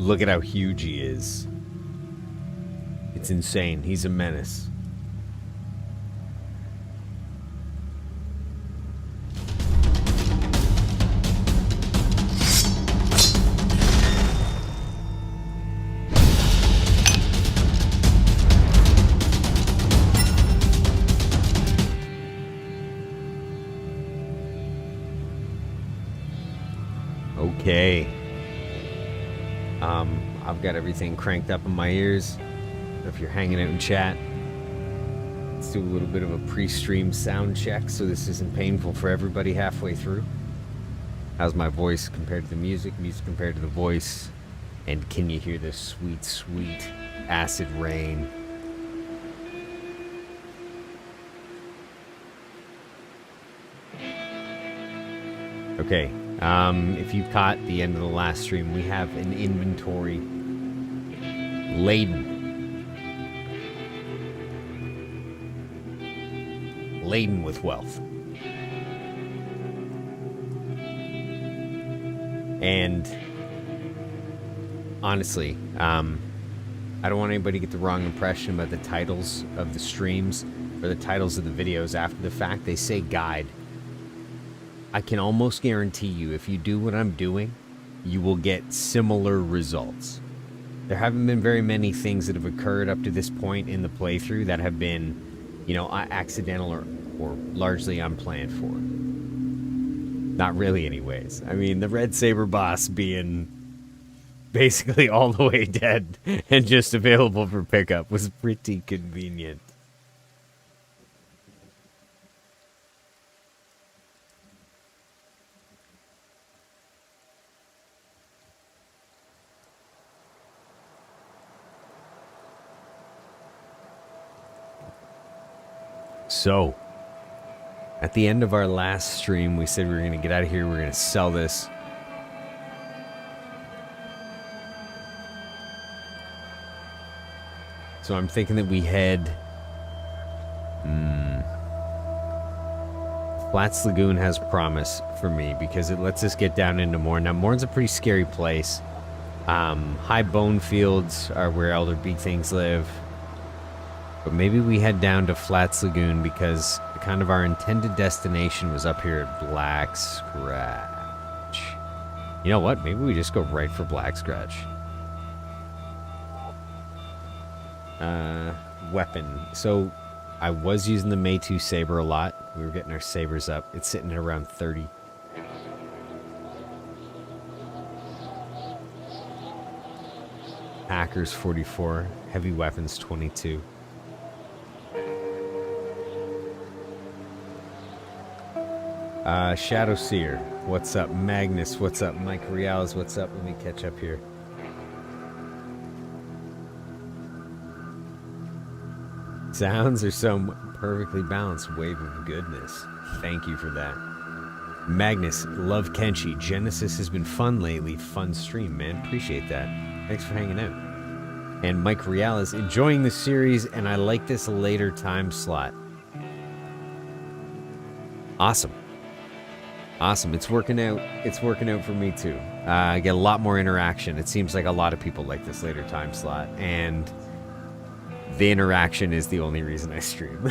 Look at how huge he is. It's insane. He's a menace. Okay. I've got everything cranked up in my ears. If you're hanging out in chat, let's do a little bit of a pre-stream sound check so this isn't painful for everybody halfway through. How's my voice compared to the music? Music compared to the voice? And can you hear the sweet, sweet acid rain? Okay. If you caught the end of the last stream, we have an inventory laden with wealth. And honestly, I don't want anybody to get the wrong impression about the titles of the streams or the titles of the videos after the fact. They say guide. I can almost guarantee you, if you do what I'm doing, you will get similar results. There haven't been very many things that have occurred up to this point in the playthrough that have been, you know, accidental or largely unplanned for. Not really, anyways. I mean, the Red Saber boss being basically all the way dead and just available for pickup was pretty convenient. So, at the end of our last stream, we said we were going to get out of here, we're going to sell this. So I'm thinking that we head... Flats Lagoon has promise for me because it lets us get down into Morn. Now, Morn's a pretty scary place. High bone fields are where Elder Big Things live. But maybe we head down to Flats Lagoon because kind of our intended destination was up here at Black Scratch. You know what? Maybe we just go right for Black Scratch. Weapon. So I was using the Meitu Saber a lot. We were getting our sabers up. It's sitting at around 30. Hackers 44. Heavy weapons 22. Shadow Seer, what's up? Magnus, what's up? Mike Reales, what's up? Let me catch up here. Sounds are so perfectly balanced. Wave of goodness. Thank you for that. Magnus, love Kenshi. Genesis has been fun lately. Fun stream, man. Appreciate that. Thanks for hanging out. And Mike Reales, enjoying the series, and I like this later time slot. Awesome. Awesome. It's working out. It's working out for me too. I get a lot more interaction. It seems like a lot of people like this later time slot, and the interaction is the only reason I stream.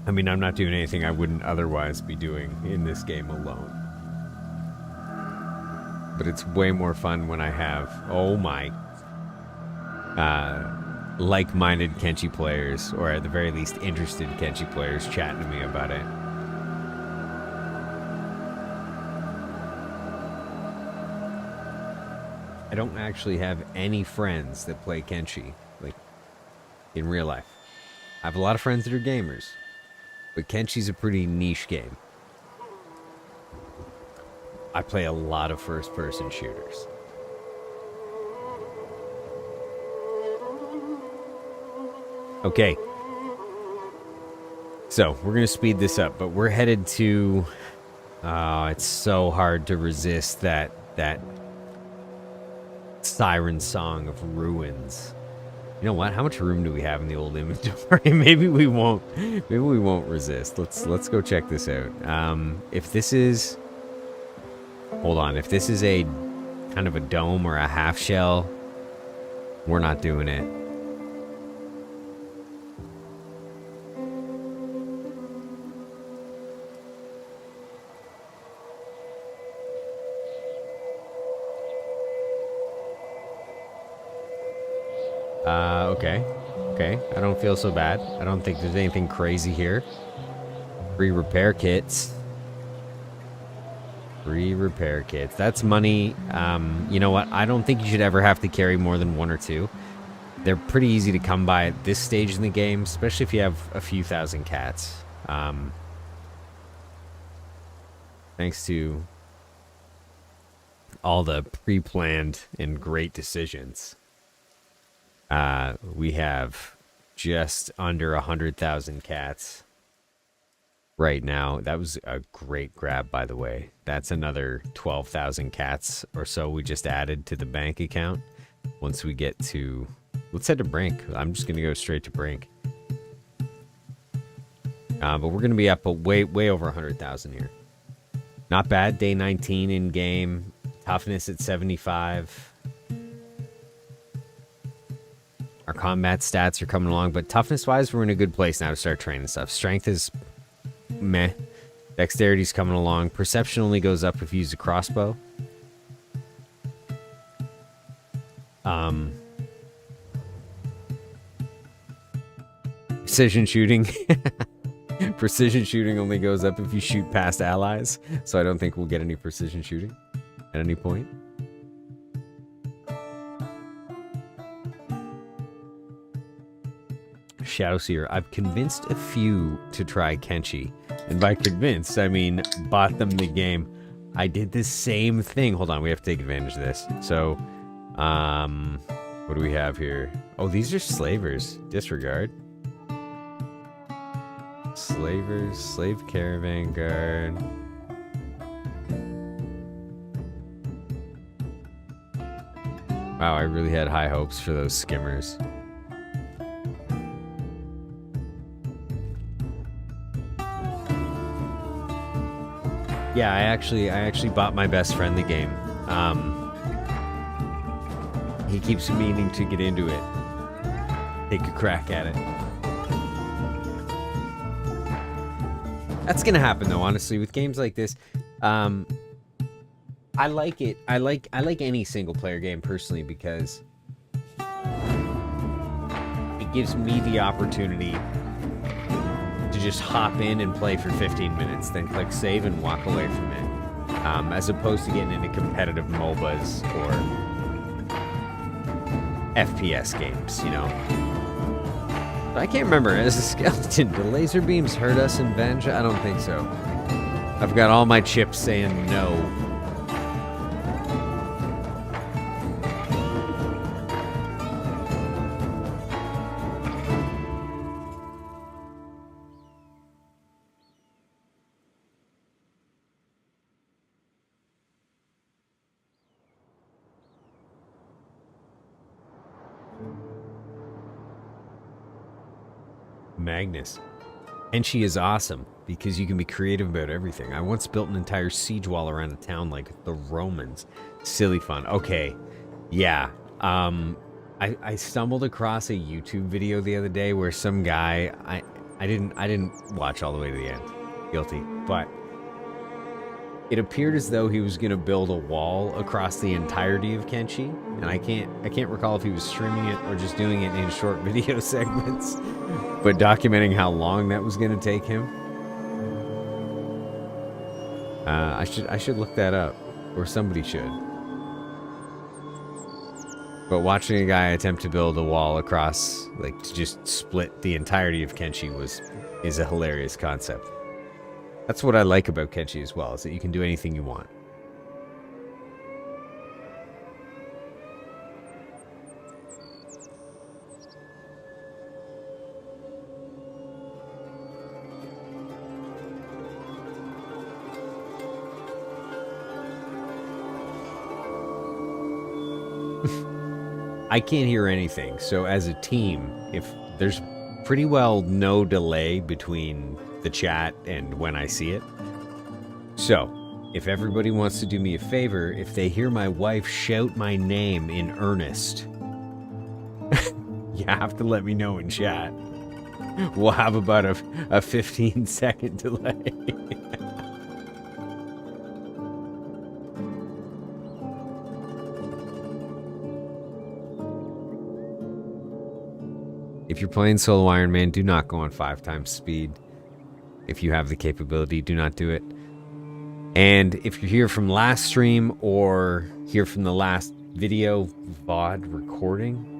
I mean, I'm not doing anything I wouldn't otherwise be doing in this game alone. But it's way more fun when I have, oh my, like-minded Kenshi players, or at the very least interested Kenshi players, chatting to me about it. I don't actually have any friends that play Kenshi, like, in real life. I have a lot of friends that are gamers, but Kenshi's a pretty niche game. I play a lot of first-person shooters. Okay. So, we're going to speed this up, but we're headed to... it's so hard to resist that siren song of ruins. You know what? How much room do we have in the old inventory? Maybe we won't resist. Let's go check this out. If this is Hold on. If this is a kind of a dome or a half shell, we're not doing it. Okay. Okay, I don't feel so bad. I don't think there's anything crazy here. Free repair kits. Free repair kits. That's money. You know what? I don't think you should ever have to carry more than one or two. They're pretty easy to come by at this stage in the game, especially if you have a few thousand cats. Thanks to all the pre-planned and great decisions. We have just under 100,000 cats right now. That was a great grab, by the way. That's another 12,000 cats or so we just added to the bank account. Once we get to... Let's head to Brink. I'm just going to go straight to Brink. But we're going to be up way over 100,000 here. Not bad. Day 19 in game. Toughness at 75. Our combat stats are coming along, but toughness-wise, we're in a good place now to start training stuff. Strength is meh. Dexterity's coming along. Perception only goes up if you use a crossbow. Precision shooting. Precision shooting only goes up if you shoot past allies, so I don't think we'll get any precision shooting at any point. Shadowseer. I've convinced a few to try Kenshi. And by convinced, I mean bought them the game. I did the same thing. Hold on, we have to take advantage of this. So, what do we have here? Oh, these are slavers. Disregard. Slavers, slave caravan guard. Wow, I really had high hopes for those skimmers. Yeah, I actually bought my best friend the game. He keeps meaning to get into it. Take a crack at it. That's gonna happen though, honestly, with games like this. I like it. I like any single player game personally because it gives me the opportunity to just hop in and play for 15 minutes, then click save and walk away from it. As opposed to getting into competitive MOBAs or FPS games, you know. I can't remember, as a skeleton, do laser beams hurt us in Venge? I don't think so. I've got all my chips saying no. Magnus. And she is awesome because you can be creative about everything. I once built an entire siege wall around a town like the Romans. Silly fun. Okay. Yeah. I stumbled across a YouTube video the other day where some guy I didn't watch all the way to the end. Guilty. But it appeared as though he was gonna build a wall across the entirety of Kenshi, and I can't recall if he was streaming it or just doing it in short video segments, but documenting how long that was gonna take him. I should look that up, or somebody should. But watching a guy attempt to build a wall across, like to just split the entirety of Kenshi is a hilarious concept. That's what I like about Kenshi as well, is that you can do anything you want. I can't hear anything, so as a team, if there's pretty well no delay between the chat and when I see it. So, if everybody wants to do me a favor, if they hear my wife shout my name in earnest, you have to let me know in chat. We'll have about a 15-second delay. If you're playing Solo Ironman, do not go on 5 times speed. If you have the capability, do not do it. And if you're here from last stream or here from the last video VOD recording,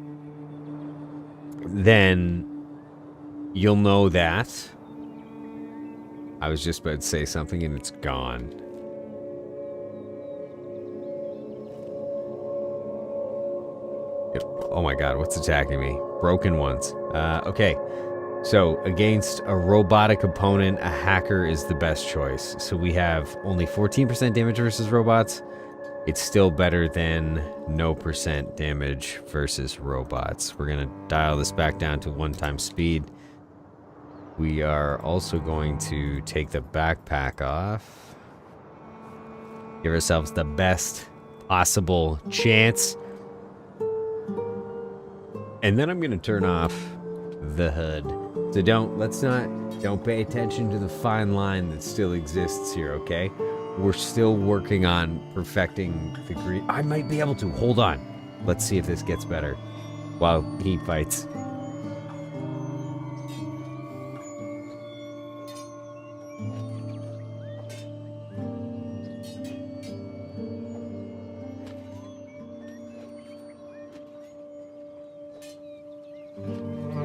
then you'll know that I was just about to say something and it's gone. Oh my god, what's attacking me? Broken ones. Okay. So, against a robotic opponent, a hacker is the best choice. So we have only 14% damage versus robots. It's still better than no % damage versus robots. We're going to dial this back down to 1 time speed. We are also going to take the backpack off. Give ourselves the best possible chance. And then I'm going to turn off the HUD. So don't pay attention to the fine line that still exists here, okay? We're still working on perfecting the green. I might be able to. Hold on. Let's see if this gets better while he fights.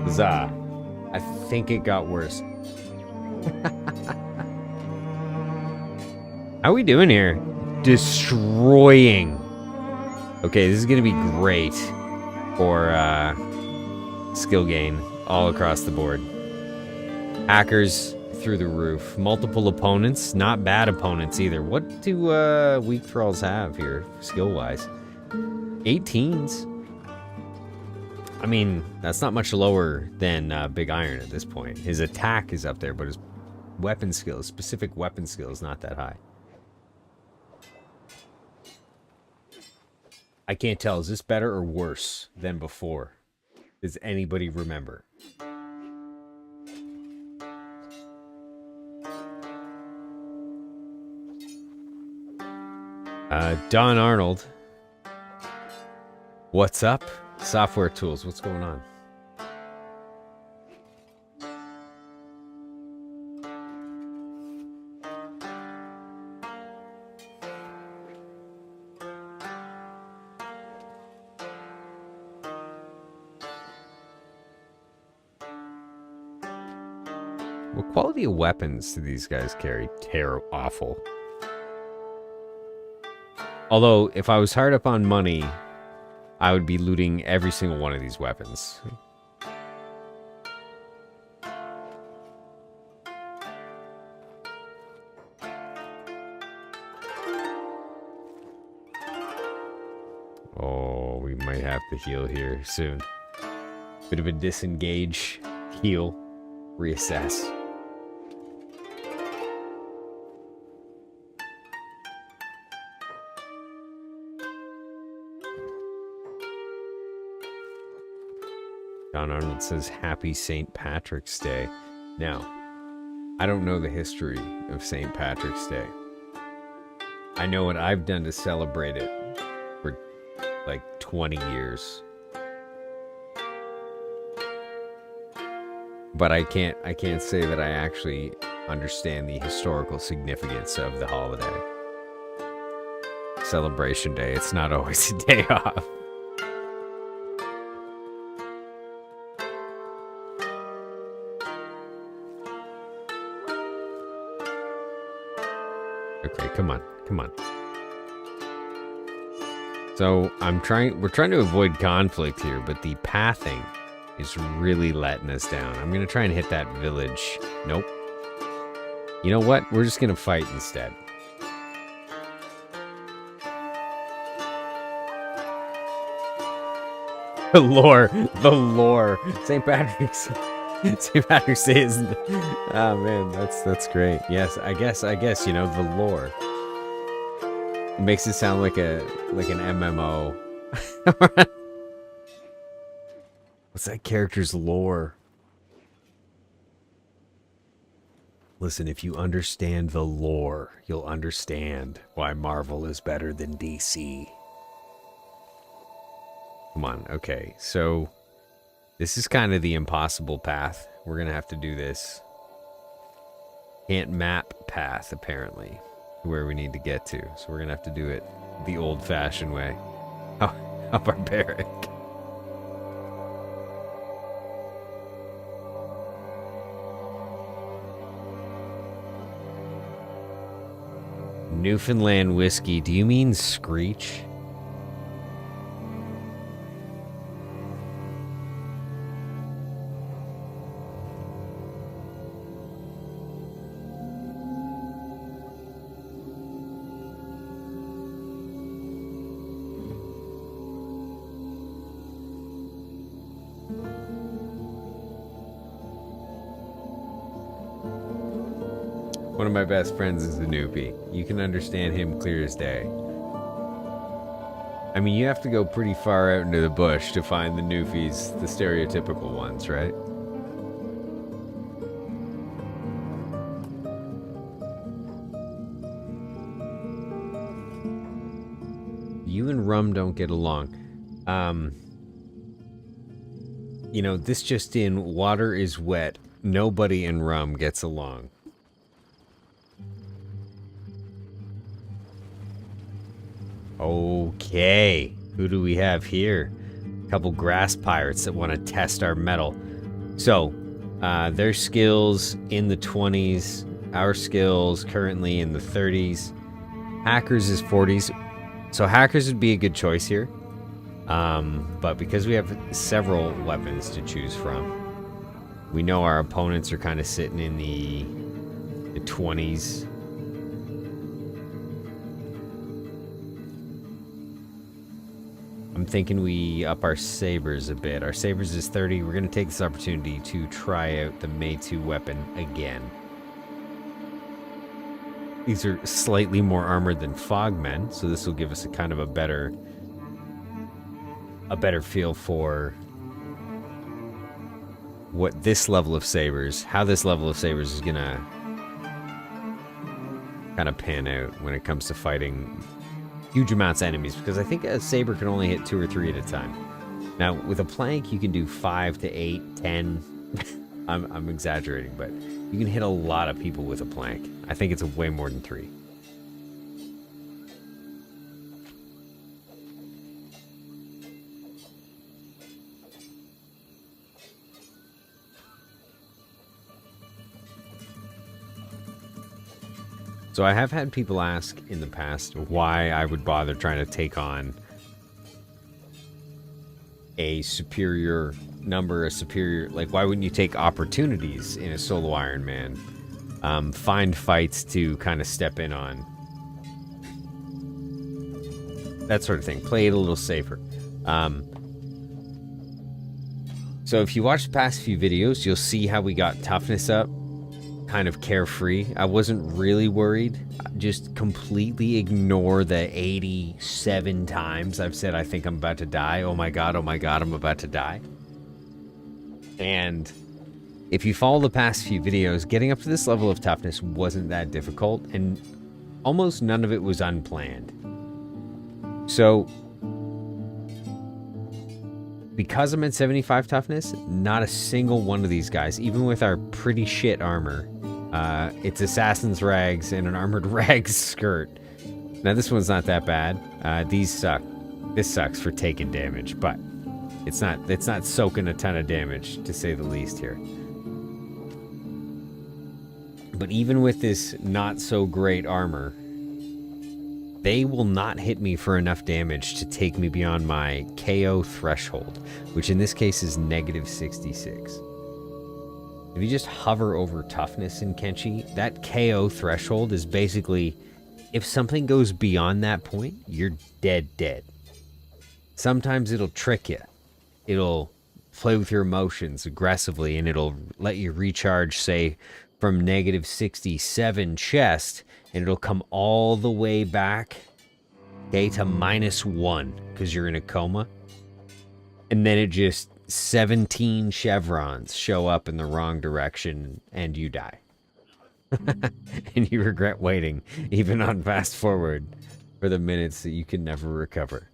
Huzzah. I think it got worse. How are we doing here? Destroying. Okay, this is gonna be great for skill gain all across the board. Hackers through the roof. Multiple opponents, not bad opponents either. What do weak thralls have here, skill-wise? 18s. I mean, that's not much lower than Big Iron at this point. His attack is up there, but his weapon skills, specific weapon skills, not that high. I can't tell. Is this better or worse than before? Does anybody remember? Don Arnold. What's up? Software tools, what's going on? What quality of weapons do these guys carry? Awful. Although, if I was hard up on money, I would be looting every single one of these weapons. Oh, we might have to heal here soon. Bit of a disengage, heal, reassess. Don Arnold says, Happy St. Patrick's Day. Now, I don't know the history of St. Patrick's Day. I know what I've done to celebrate it for like 20 years. But I can't say that I actually understand the historical significance of the holiday. Celebration Day, it's not always a day off. Okay, come on. So we're trying to avoid conflict here, but the pathing is really letting us down. I'm gonna try and hit that village. Nope. You know what? We're just gonna fight instead. The lore. St. Patrick's Day is. Oh man, that's great. Yes, I guess. You know the lore. makes it sound like an MMO. What's that character's lore? Listen, if you understand the lore, you'll understand why Marvel is better than DC. Come on, okay, so this is kind of the impossible path. We're gonna have to do this. Can't map path, apparently, where we need to get to. So we're gonna have to do it the old-fashioned way. How barbaric. Newfoundland whiskey. Do you mean Screech? One of my best friends is a newbie. You can understand him clear as day. I mean, you have to go pretty far out into the bush to find the newfies, the stereotypical ones, right? You and Rum don't get along. You know, this just in, water is wet. Nobody in Rum gets along. Okay, who do we have here? A couple grass pirates that want to test our metal. So, their skills in the 20s, our skills currently in the 30s. Hackers is 40s. So hackers would be a good choice here. But because we have several weapons to choose from, we know our opponents are kind of sitting in the 20s. I'm thinking we up our sabers a bit. Our sabers is 30. We're going to take this opportunity to try out the Mei-2 weapon again. These are slightly more armored than Fogmen, so this will give us a kind of a better feel for what this level of sabers, how this level of sabers is going to kind of pan out when it comes to fighting huge amounts of enemies, because I think a saber can only hit 2 or 3 at a time. Now, with a plank, you can do 5 to 8, 10. I'm exaggerating, but you can hit a lot of people with a plank. I think it's way more than 3. So I have had people ask in the past why I would bother trying to take on a superior number, like why wouldn't you take opportunities in a solo Ironman? Find fights to kind of step in on. That sort of thing. Play it a little safer. So if you watch the past few videos, you'll see how we got toughness up. Kind of carefree. I wasn't really worried. Just completely ignore the 87 times I've said I think I'm about to die. Oh my god, I'm about to die. And if you follow the past few videos, getting up to this level of toughness wasn't that difficult, and almost none of it was unplanned. So, because I'm at 75 toughness, not a single one of these guys, even with our pretty shit armor, it's assassin's rags and an armored rags skirt. Now this one's not that bad. These suck. This sucks for taking damage, but it's not soaking a ton of damage, to say the least here. But even with this not so great armor, they will not hit me for enough damage to take me beyond my KO threshold, which in this case is -66. If you just hover over toughness in Kenshi, that KO threshold is basically, if something goes beyond that point, you're dead. Sometimes it'll trick you. It'll play with your emotions aggressively, and it'll let you recharge, say, from -67 chest, and it'll come all the way back okay, to -1 because you're in a coma. And then it just 17 chevrons show up in the wrong direction and you die. And you regret waiting, even on fast forward, for the minutes that you can never recover.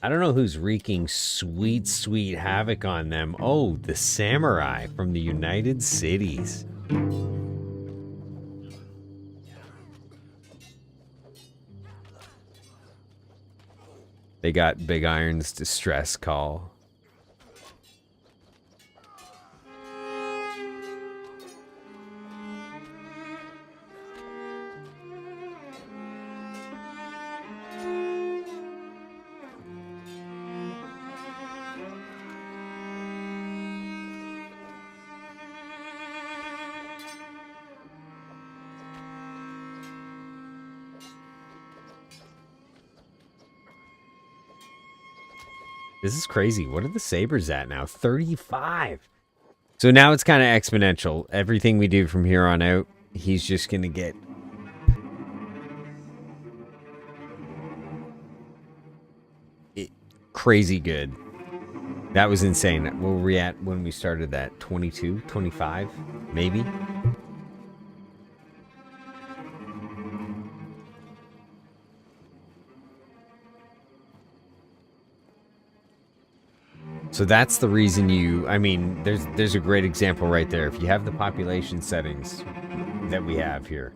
I don't know who's wreaking sweet, sweet havoc on them. Oh, the samurai from the United Cities. They got Big Iron's distress call. This is crazy. What are the Sabers at now? 35. So now it's kind of exponential. Everything we do from here on out, he's just going to get... crazy good. That was insane. What were we at when we started that? 22? 25? Maybe? So that's the reason you, I mean, there's a great example right there. If you have the population settings that we have here,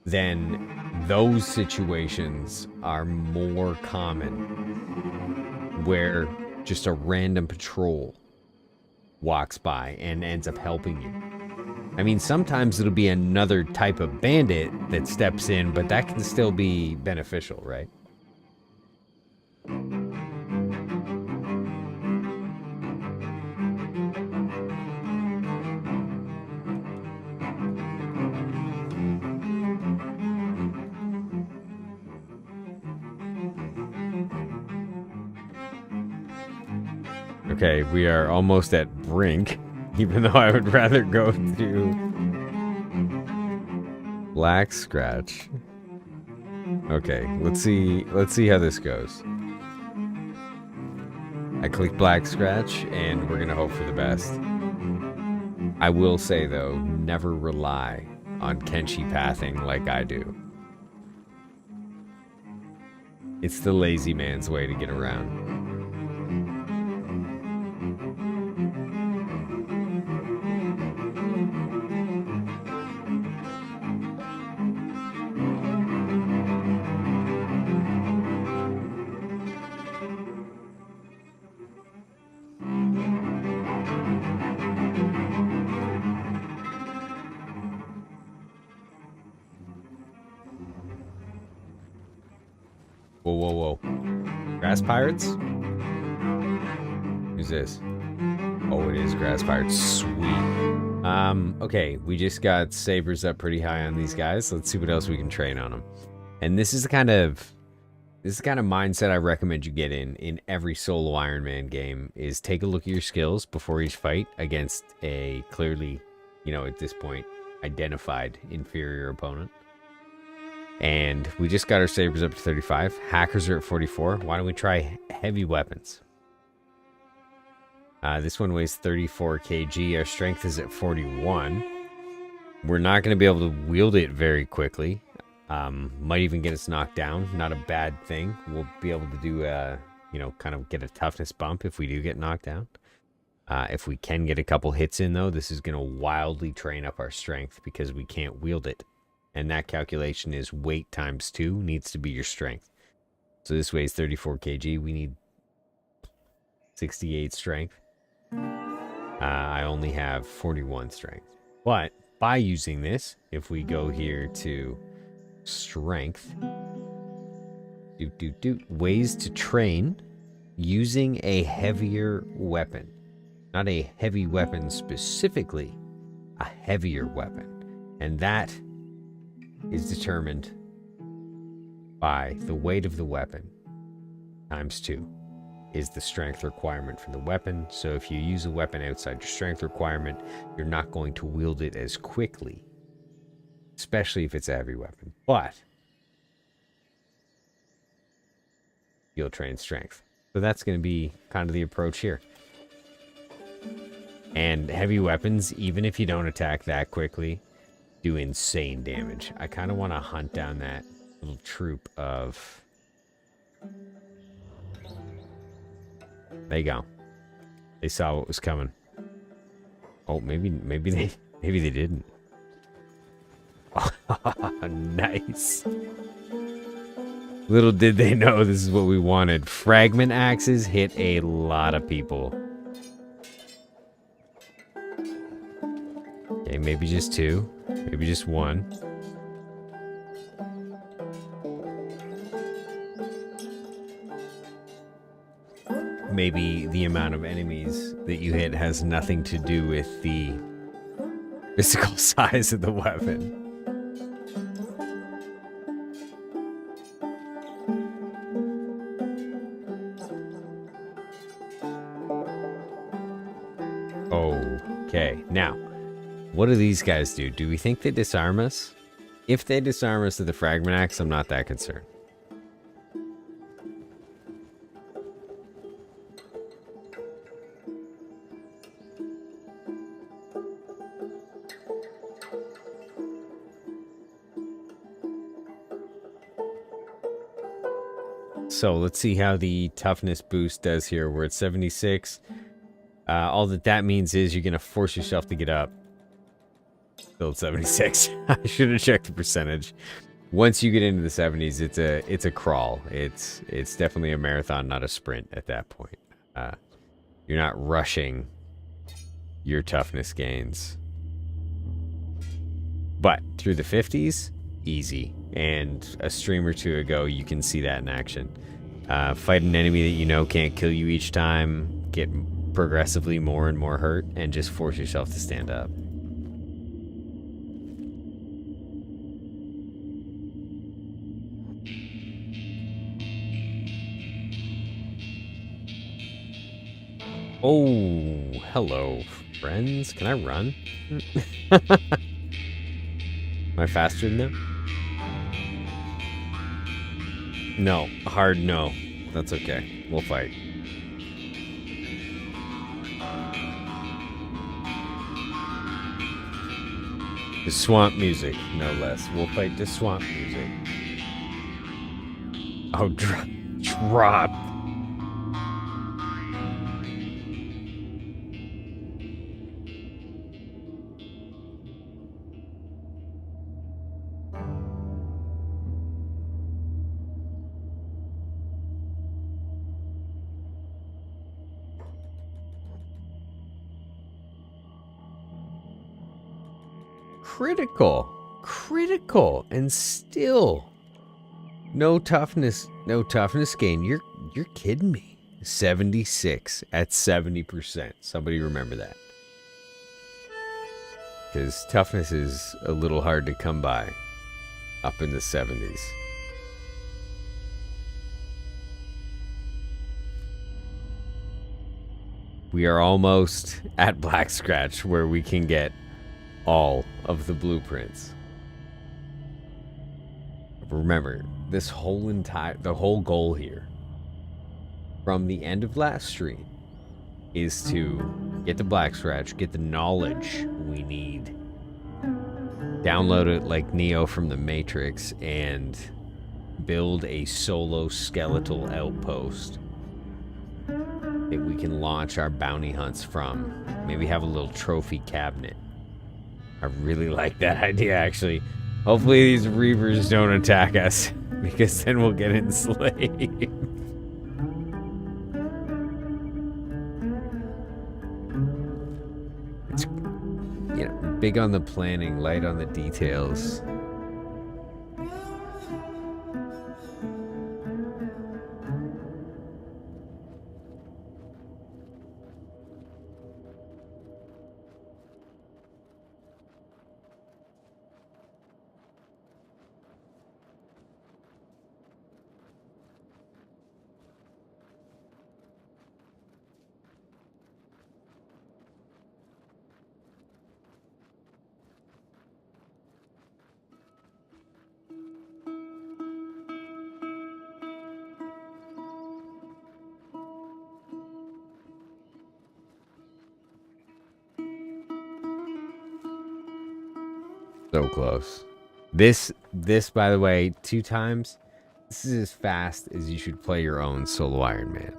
then those situations are more common where just a random patrol walks by and ends up helping you. I mean, sometimes it'll be another type of bandit that steps in, but that can still be beneficial, right? Okay, we are almost at brink, even though I would rather go to Black Scratch. Okay, let's see how this goes. I click Black Scratch, and we're gonna hope for the best. I will say though, never rely on Kenshi pathing like I do. It's the lazy man's way to get around. Whoa, whoa, whoa. Grass Pirates? Who's this? Oh, it is Grass Pirates. Sweet. Okay, we just got Sabers up pretty high on these guys. Let's see what else we can train on them. And this is the kind of mindset I recommend you get in every solo Ironman game, is take a look at your skills before each fight against a clearly, you know, at this point, identified inferior opponent. And we just got our Sabers up to 35. Hackers are at 44. Why don't we try heavy weapons? This one weighs 34 kg. Our strength is at 41. We're not going to be able to wield it very quickly. Might even get us knocked down. Not a bad thing. We'll be able to do, you know, kind of get a toughness bump if we do get knocked down. If we can get a couple hits in, though, this is going to wildly train up our strength because we can't wield it. And that calculation is weight times 2 needs to be your strength. So this weighs 34 kg. We need 68 strength. I only have 41 strength. But by using this, if we go here to strength, ways to train using a heavier weapon. Not a heavy weapon specifically, a heavier weapon. And that is determined by the weight of the weapon times 2. is the strength requirement for the weapon. So if you use a weapon outside your strength requirement, you're not going to wield it as quickly, especially if it's a heavy weapon. But you'll train strength. So that's going to be kind of the approach here. And heavy weapons, even if you don't attack that quickly, do insane damage. I kind of want to hunt down that little troop of... There you go. They saw what was coming. Oh, maybe they didn't. Nice. Little did they know this is what we wanted. Fragment axes hit a lot of people. Okay, maybe just 2. Maybe just 1. Maybe the amount of enemies that you hit has nothing to do with the physical size of the weapon. Okay, now, what do these guys do? Do we think they disarm us? If they disarm us with the fragment axe, I'm not that concerned. So let's see how the toughness boost does here. We're at 76. All that means is you're going to force yourself to get up. Still at 76. I should have checked the percentage. Once you get into the 70s, it's a crawl. It's definitely a marathon, not a sprint at that point. You're not rushing your toughness gains. But through the 50s, easy. And a stream or two ago, you can see that in action. Fight an enemy that you know can't kill you each time, get progressively more and more hurt, and just force yourself to stand up. Oh, hello, friends. Can I run? Am I faster than them? No. Hard no. That's okay. We'll fight. The swamp music, no less. We'll fight the swamp music. Oh, drop. Critical, and still no toughness gain. You're kidding me. 76 at 70%. Somebody remember that, because toughness is a little hard to come by up in the 70s. We are almost at Black Scratch, where we can get all of the blueprints. Remember, the whole goal here from the end of last stream is to get the Black Scratch, get the knowledge we need, download it like Neo from the Matrix, and build a solo skeletal outpost that we can launch our bounty hunts from. Maybe have a little trophy cabinet. I really like that idea, actually. Hopefully these Reavers don't attack us, because then we'll get enslaved. It's, you know, big on the planning, light on the details. So close. This, by the way, 2 times. This is as fast as you should play your own Solo Ironman.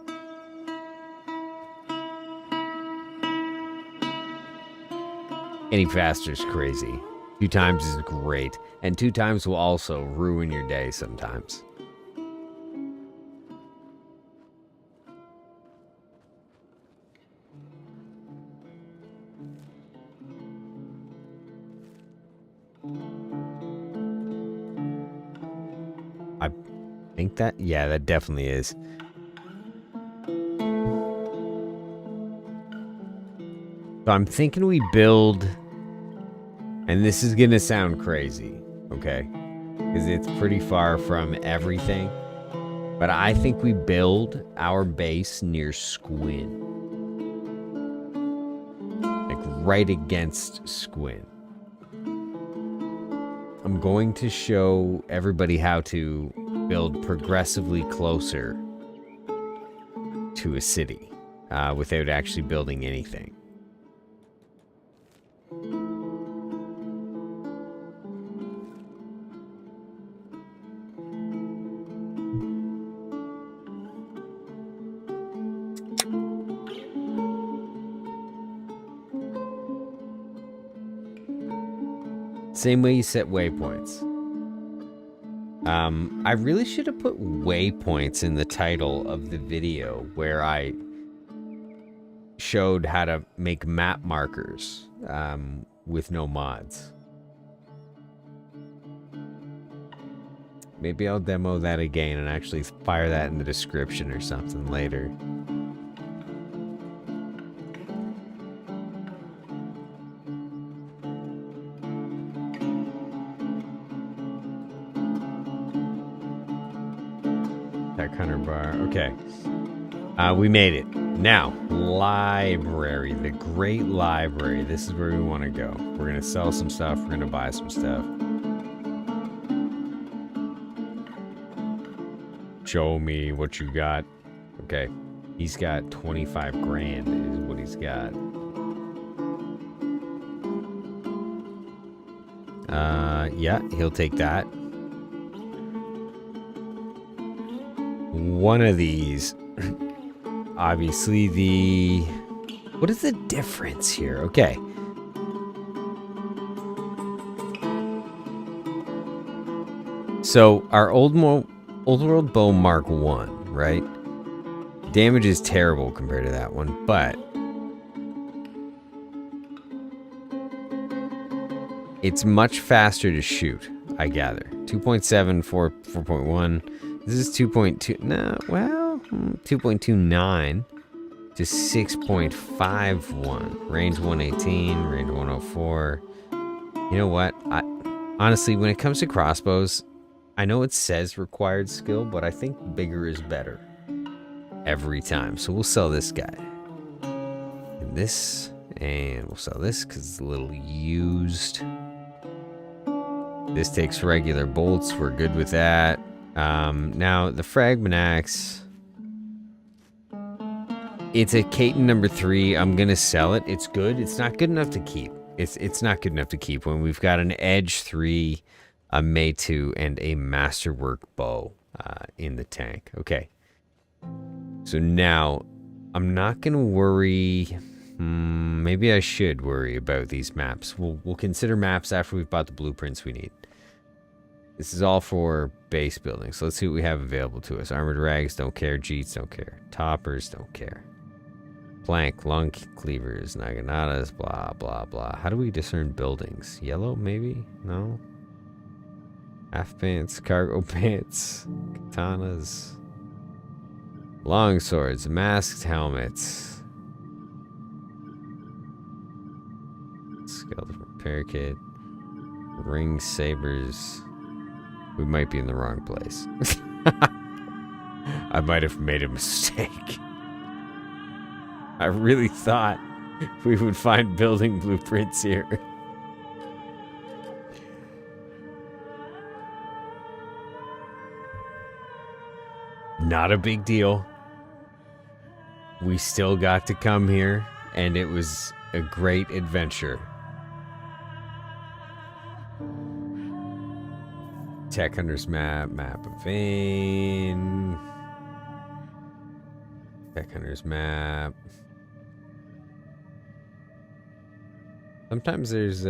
Any faster is crazy. 2 times is great. And 2 times will also ruin your day sometimes. I think that, yeah, that definitely is. So I'm thinking we build, and this is gonna sound crazy, okay? Because it's pretty far from everything. But I think we build our base near Squin. Like right against Squin. I'm going to show everybody how to build progressively closer to a city without actually building anything. Same way you set waypoints. I really should have put waypoints in the title of the video where I showed how to make map markers with no mods. Maybe I'll demo that again and actually fire that in the description or something later. Okay. We made it. Now, library. The great library. This is where we want to go. We're going to sell some stuff. We're going to buy some stuff. Show me what you got. Okay. He's got 25 grand is what he's got. Yeah, he'll take that. One of these, obviously what is the difference here? Okay. So our old world bow Mark 1, right? Damage is terrible compared to that one, but it's much faster to shoot, I gather. 2.7, 4.1. This is 2.2, no, well, 2.29 to 6.51. Range 118, range 104. You know what? Honestly, when it comes to crossbows, I know it says required skill, but I think bigger is better every time. So we'll sell this guy. And this, and we'll sell this because it's a little used. This takes regular bolts. We're good with that. Now the fragment axe, it's a Caton number 3. I'm gonna sell it. It's good. It's not good enough to keep. It's not good enough to keep when we've got an Edge 3, a May 2, and a Masterwork bow in the tank. Okay. So now I'm not gonna worry. Maybe I should worry about these maps. We'll consider maps after we've bought the blueprints we need. This is all for base building. So let's see what we have available to us. Armored rags, don't care. Jeets, don't care. Toppers, don't care. Plank, long cleavers, naganatas, blah, blah, blah. How do we discern buildings? Yellow, maybe? No? Half pants, cargo pants, katanas. Long swords, masked helmets. Skeleton repair kit. Ring sabers. We might be in the wrong place. I might have made a mistake. I really thought we would find building blueprints here. Not a big deal. We still got to come here, and it was a great adventure. Tech Hunter's map, map of Vein. Tech Hunter's map. Sometimes there's,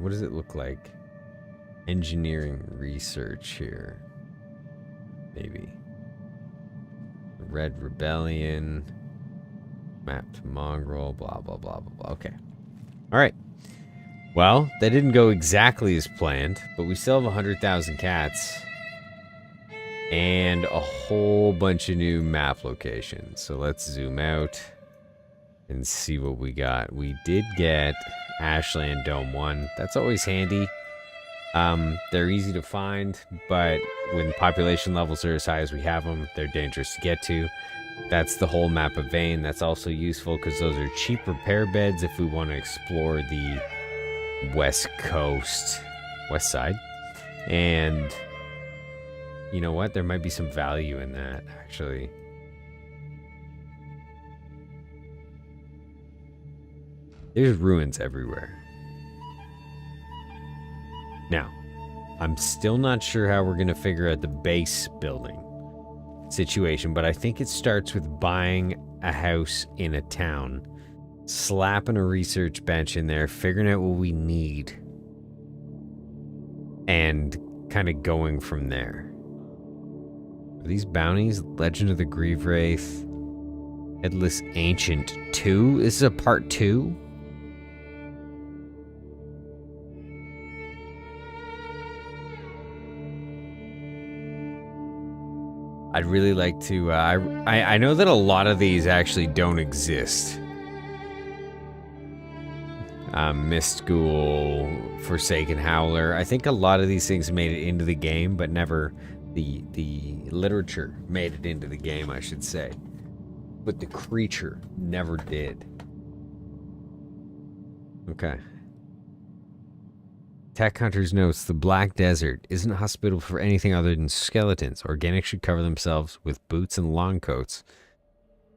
what does it look like? Engineering research here. Maybe. Red Rebellion. Map to Mongrel, blah, blah, blah, blah, blah. Okay. All right. Well, that didn't go exactly as planned, but we still have 100,000 cats. And a whole bunch of new map locations. So let's zoom out and see what we got. We did get Ashland Dome 1. That's always handy. They're easy to find, but when population levels are as high as we have them, they're dangerous to get to. That's the whole map of Vein. That's also useful because those are cheap repair beds if we want to explore the west coast, west side. And you know what? There might be some value in that, actually. There's ruins everywhere. Now, I'm still not sure how we're going to figure out the base building situation, but I think it starts with buying a house in a town, slapping a research bench in there, figuring out what we need, and kind of going from there. Are these bounties? Legend of the Grieve Wraith, Headless Ancient 2? This is a part 2? I'd really like to, I know that a lot of these actually don't exist. Mist Ghoul, Forsaken Howler. I think a lot of these things made it into the game, but never, the literature made it into the game, I should say. But the creature never did. Okay. Tech Hunter's notes, the Black Desert isn't hospitable for anything other than skeletons. Organics should cover themselves with boots and long coats.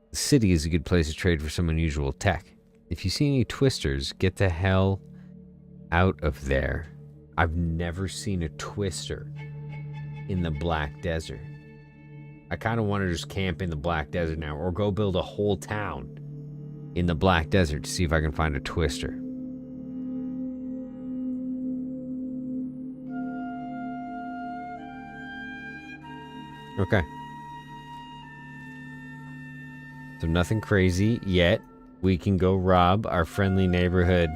The city is a good place to trade for some unusual tech. If you see any twisters, get the hell out of there. I've never seen a twister in the Black Desert. I kind of want to just camp in the Black Desert now, or go build a whole town in the Black Desert to see if I can find a twister. Okay. So nothing crazy yet. We can go rob our friendly neighborhood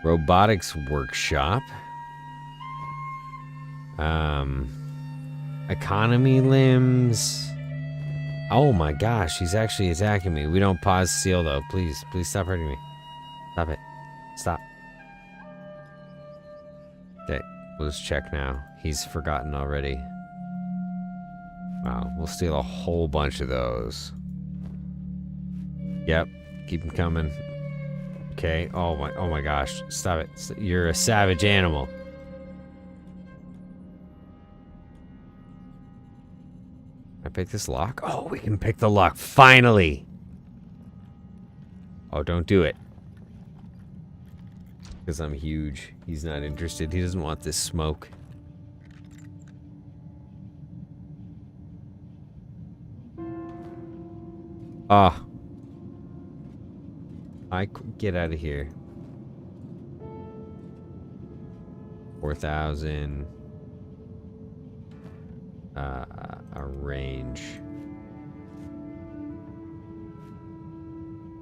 robotics workshop. Economy limbs. Oh my gosh, he's actually attacking me. We don't pause seal though. Please, please stop hurting me. Stop it. Stop. Okay, we'll just check now. He's forgotten already. Wow, we'll steal a whole bunch of those. Yep, keep them coming. Okay, oh my gosh, stop it. You're a savage animal. Can I pick this lock? Oh, we can pick the lock, finally! Oh, don't do it. Because I'm huge. He's not interested. He doesn't want this smoke. Ah. Get out of here. 4,000. A range.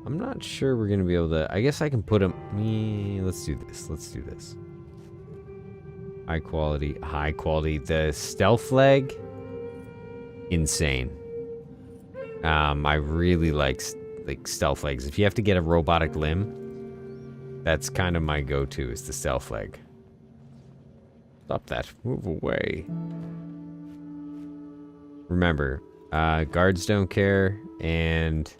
I'm not sure we're gonna be able to. I guess I can put him. Let's do this. Let's do this. High quality. High quality. The stealth leg. Insane. I really like stealth legs. If you have to get a robotic limb, that's kind of my go-to, is the stealth leg. Stop that. Move away. Remember, guards don't care, and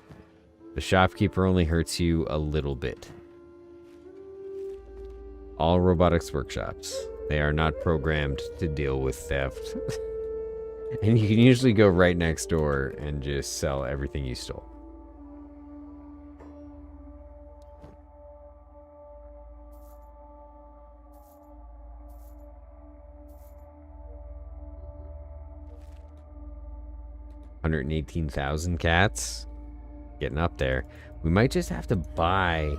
the shopkeeper only hurts you a little bit. All robotics workshops. They are not programmed to deal with theft. And you can usually go right next door and just sell everything you stole. 118,000 cats. Getting up there. We might just have to buy.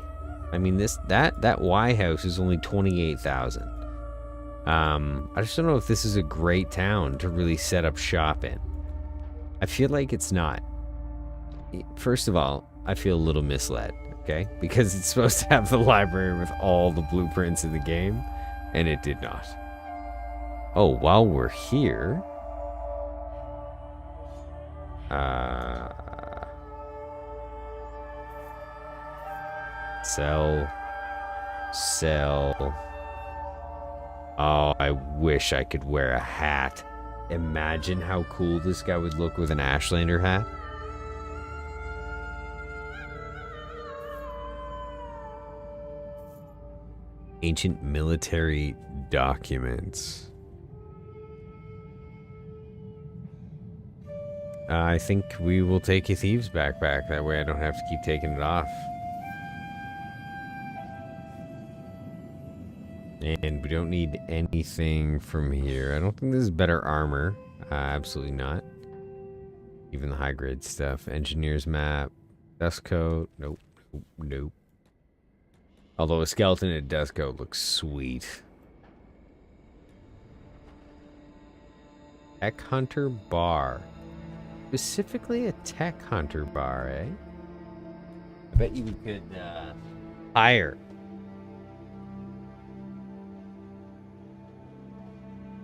I mean, that Y house is only 28,000. I just don't know if this is a great town to really set up shop in. I feel like it's not. First of all, I feel a little misled, okay? Because it's supposed to have the library with all the blueprints of the game, and it did not. Oh, while we're here... Sell. Oh, I wish I could wear a hat. Imagine how cool this guy would look with an Ashlander hat. Ancient military documents. I think we will take a thieves backpack. That way I don't have to keep taking it off. And we don't need anything from here. I don't think this is better armor. Absolutely not. Even the high grade stuff. Engineer's map. Dust coat. Nope. Nope. Although a skeleton in a dust coat looks sweet. Tech Hunter bar. Specifically a Tech Hunter bar, eh? I bet you we could hire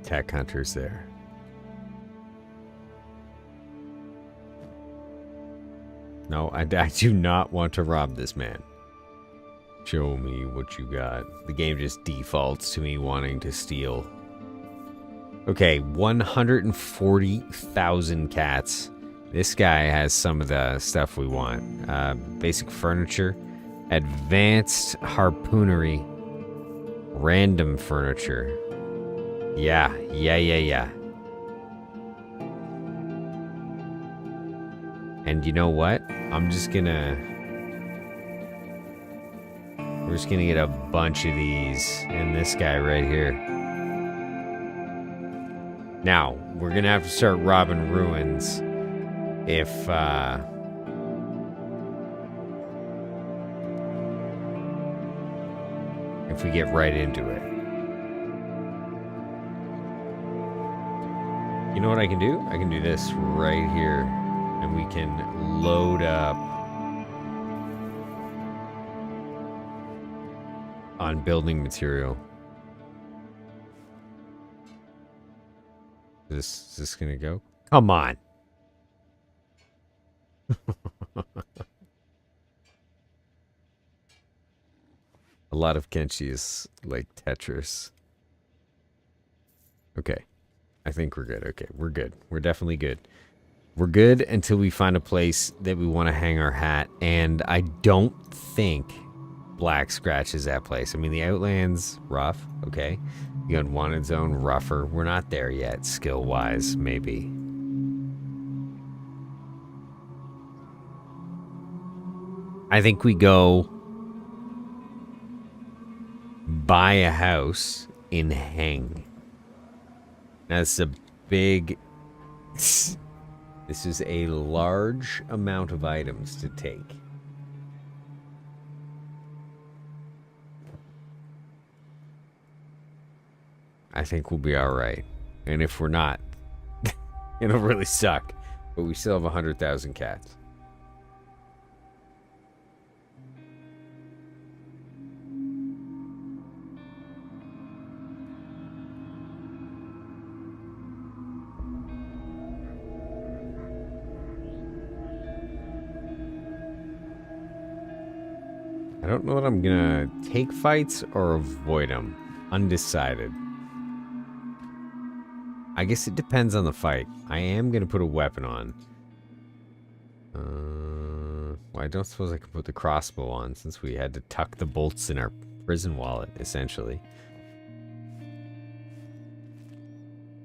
Tech Hunters there. No, I do not want to rob this man. Show me what you got. The game just defaults to me wanting to steal. Okay, 140,000 cats. This guy has some of the stuff we want. Basic furniture, advanced harpoonery, random furniture. Yeah. And you know what? We're just gonna get a bunch of these and this guy right here. Now, we're gonna have to start robbing ruins if we get right into it. You know what I can do? I can do this right here, and we can load up on building material. Is this gonna go? Come on. A lot of Kenshi is like Tetris. Okay. I think we're good. Okay, we're good. We're definitely good. We're good until we find a place that we want to hang our hat. And I don't think Black Scratch is that place. I mean, the Outlands, rough. Okay. The Unwanted Zone, rougher. We're not there yet, skill-wise, maybe. I think we go buy a house in Heng. That's a big... This is a large amount of items to take. I think we'll be alright. And if we're not, it'll really suck. But we still have 100,000 cats. I don't know that I'm gonna take fights or avoid them. Undecided. I guess it depends on the fight. I am gonna put a weapon on. Well, I don't suppose I can put the crossbow on since we had to tuck the bolts in our prison wallet, essentially.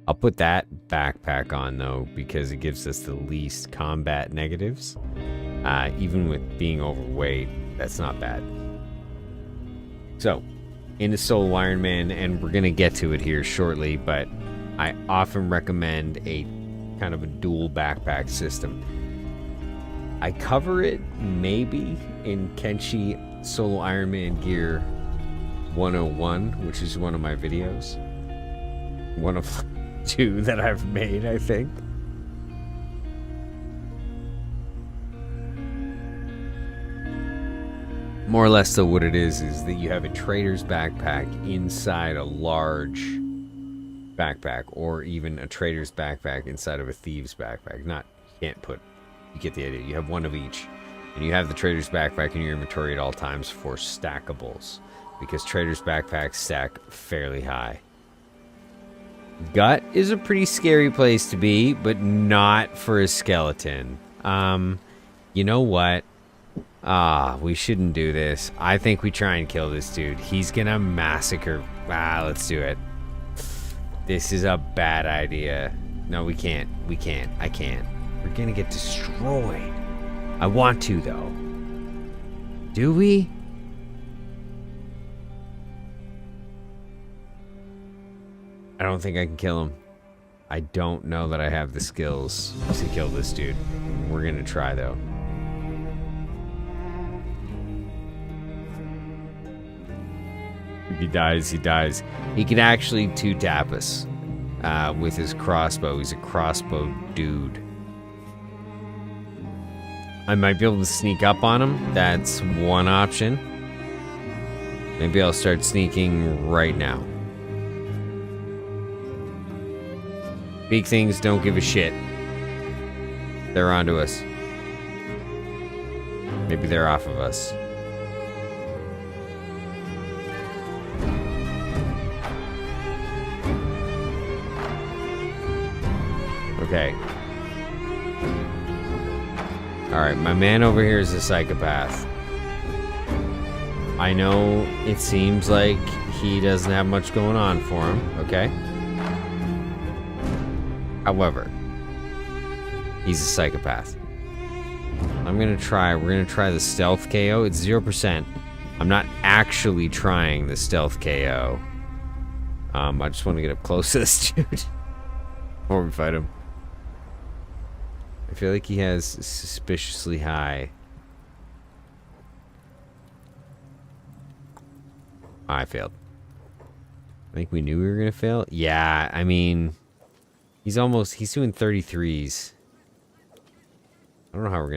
I'll put that backpack on though because it gives us the least combat negatives. Even with being overweight, that's not bad. So, into Solo Ironman, and we're going to get to it here shortly, but I often recommend a kind of a dual backpack system. I cover it maybe in Kenshi Solo Ironman Gear 101, which is one of my videos. One of 2 that I've made, I think. More or less, though, what it is that you have a trader's backpack inside a large backpack, or even a trader's backpack inside of a thief's backpack. You get the idea. You have one of each. And you have the trader's backpack in your inventory at all times for stackables, because trader's backpacks stack fairly high. Gut is a pretty scary place to be, but not for a skeleton. You know what? We shouldn't do this. I think we try and kill this dude. He's gonna massacre. Let's do it. This is a bad idea. No, we can't. I can't. We're gonna get destroyed. I want to, though. Do we? I don't think I can kill him. I don't know that I have the skills to kill this dude. We're gonna try, though. If he dies, he dies. He can actually 2-tap us with his crossbow. He's a crossbow dude. I might be able to sneak up on him. That's one option. Maybe I'll start sneaking right now. Big things don't give a shit. They're onto us. Maybe they're off of us. Okay. Alright, my man over here is a psychopath. I know it seems like he doesn't have much going on for him, okay? However, he's a psychopath. We're gonna try the stealth KO. It's 0%. I'm not actually trying the stealth KO. I just want to get up close to this dude before we fight him. I feel like he has suspiciously high. I failed. I think we knew we were gonna fail. Yeah, I mean, he's doing 33s. I don't know how we're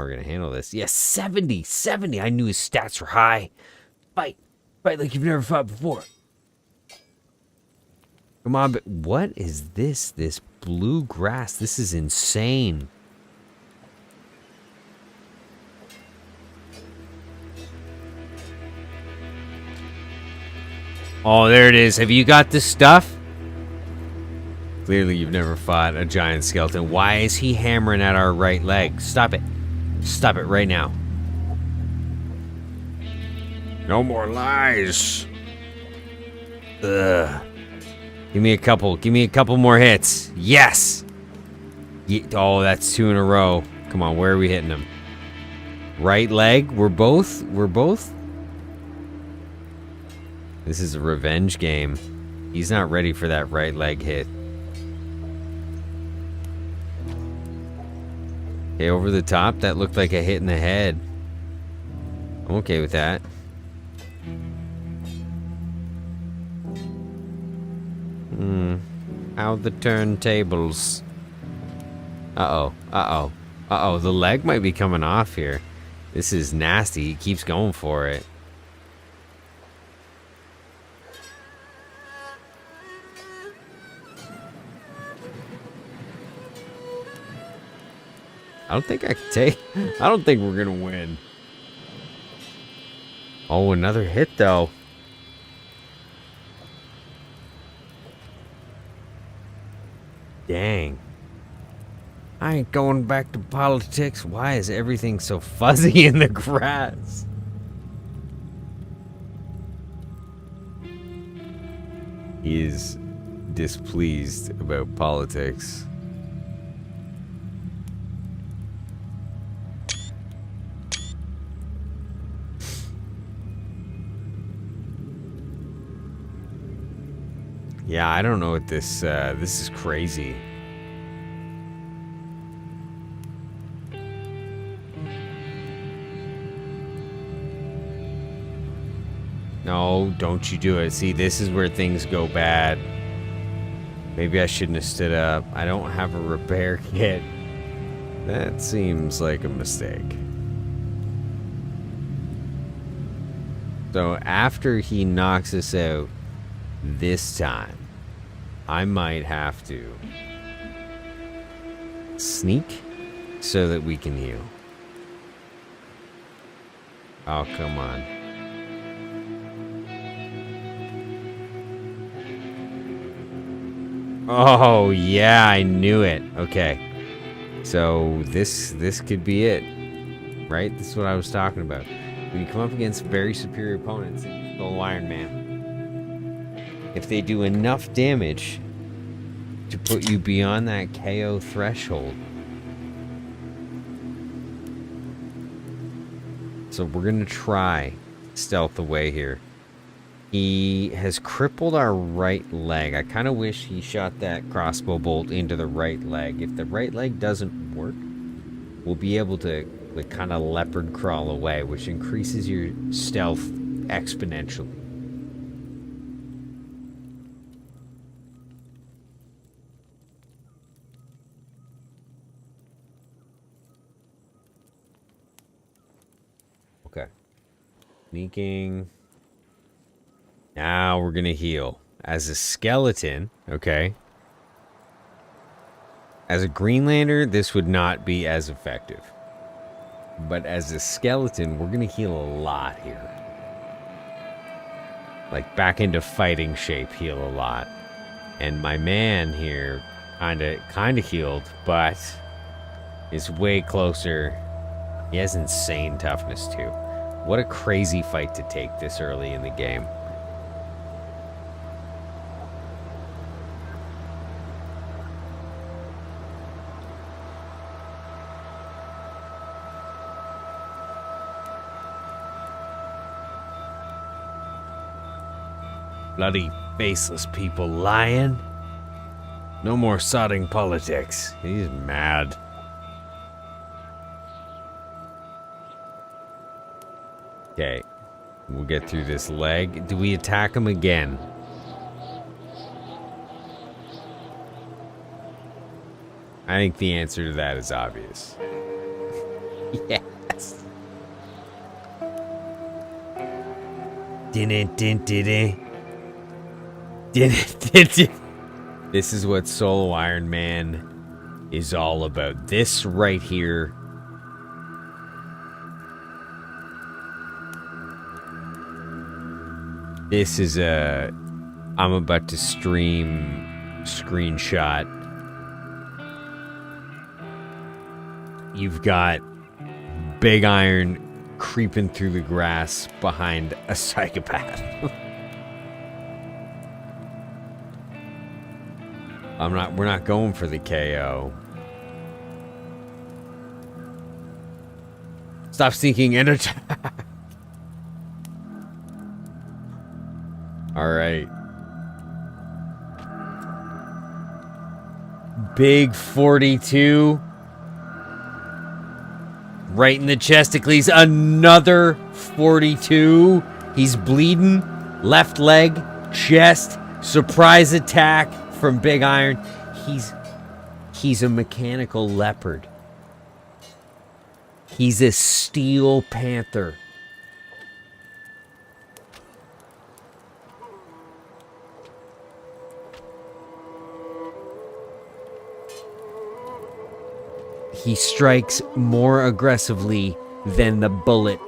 gonna handle this. Yes, 70. I knew his stats were high. Fight like you've never fought before. Come on, but what is this? This blue grass. This is insane. Oh, there it is. Have you got this stuff? Clearly, you've never fought a giant skeleton. Why is he hammering at our right leg? Stop it. Stop it right now. No more lies. Ugh. Give me a couple more hits. Yes. Oh, that's 2 in a row. Come on, where are we hitting him? Right leg? We're both? This is a revenge game. He's not ready for that right leg hit. Okay, over the top. That looked like a hit in the head. I'm okay with that. How the turntables. Uh-oh. The leg might be coming off here. This is nasty. He keeps going for it. I don't think we're gonna win. Oh, another hit though. Dang. I ain't going back to politics. Why is everything so fuzzy in the grass? He is displeased about politics. Yeah, I don't know what this is crazy. No, don't you do it. See, this is where things go bad. Maybe I shouldn't have stood up. I don't have a repair kit. That seems like a mistake. So after he knocks us out this time, I might have to sneak so that we can heal. Oh, come on. Oh, yeah, I knew it. Okay. So this could be it. Right? This is what I was talking about. When you come up against very superior opponents, Solo Ironman, if they do enough damage to put you beyond that KO threshold. So we're going to try stealth away here. He has crippled our right leg. I kind of wish he shot that crossbow bolt into the right leg. If the right leg doesn't work, we'll be able to like kind of leopard crawl away, which increases your stealth exponentially. Okay. Sneaking. Now we're going to heal. As a skeleton, okay? As a Greenlander, this would not be as effective. But as a skeleton, we're going to heal a lot here. Like back into fighting shape, heal a lot. And my man here kind of healed, but is way closer. He has insane toughness too. What a crazy fight to take this early in the game. Bloody faceless people lying. No more sodding politics. He's mad. Okay. We'll get through this leg. Do we attack him again? I think the answer to that is obvious. Yes. This is what Solo Ironman is all about. This right here. This is I'm about to stream screenshot. You've got Big Iron creeping through the grass behind a psychopath. We're not going for the KO. Stop sneaking and attack. All right. Big 42. Right in the chesticles. Another 42. He's bleeding. Left leg. Chest. Surprise attack from Big Iron. He's a mechanical leopard. He's a steel panther. He strikes more aggressively than the bullet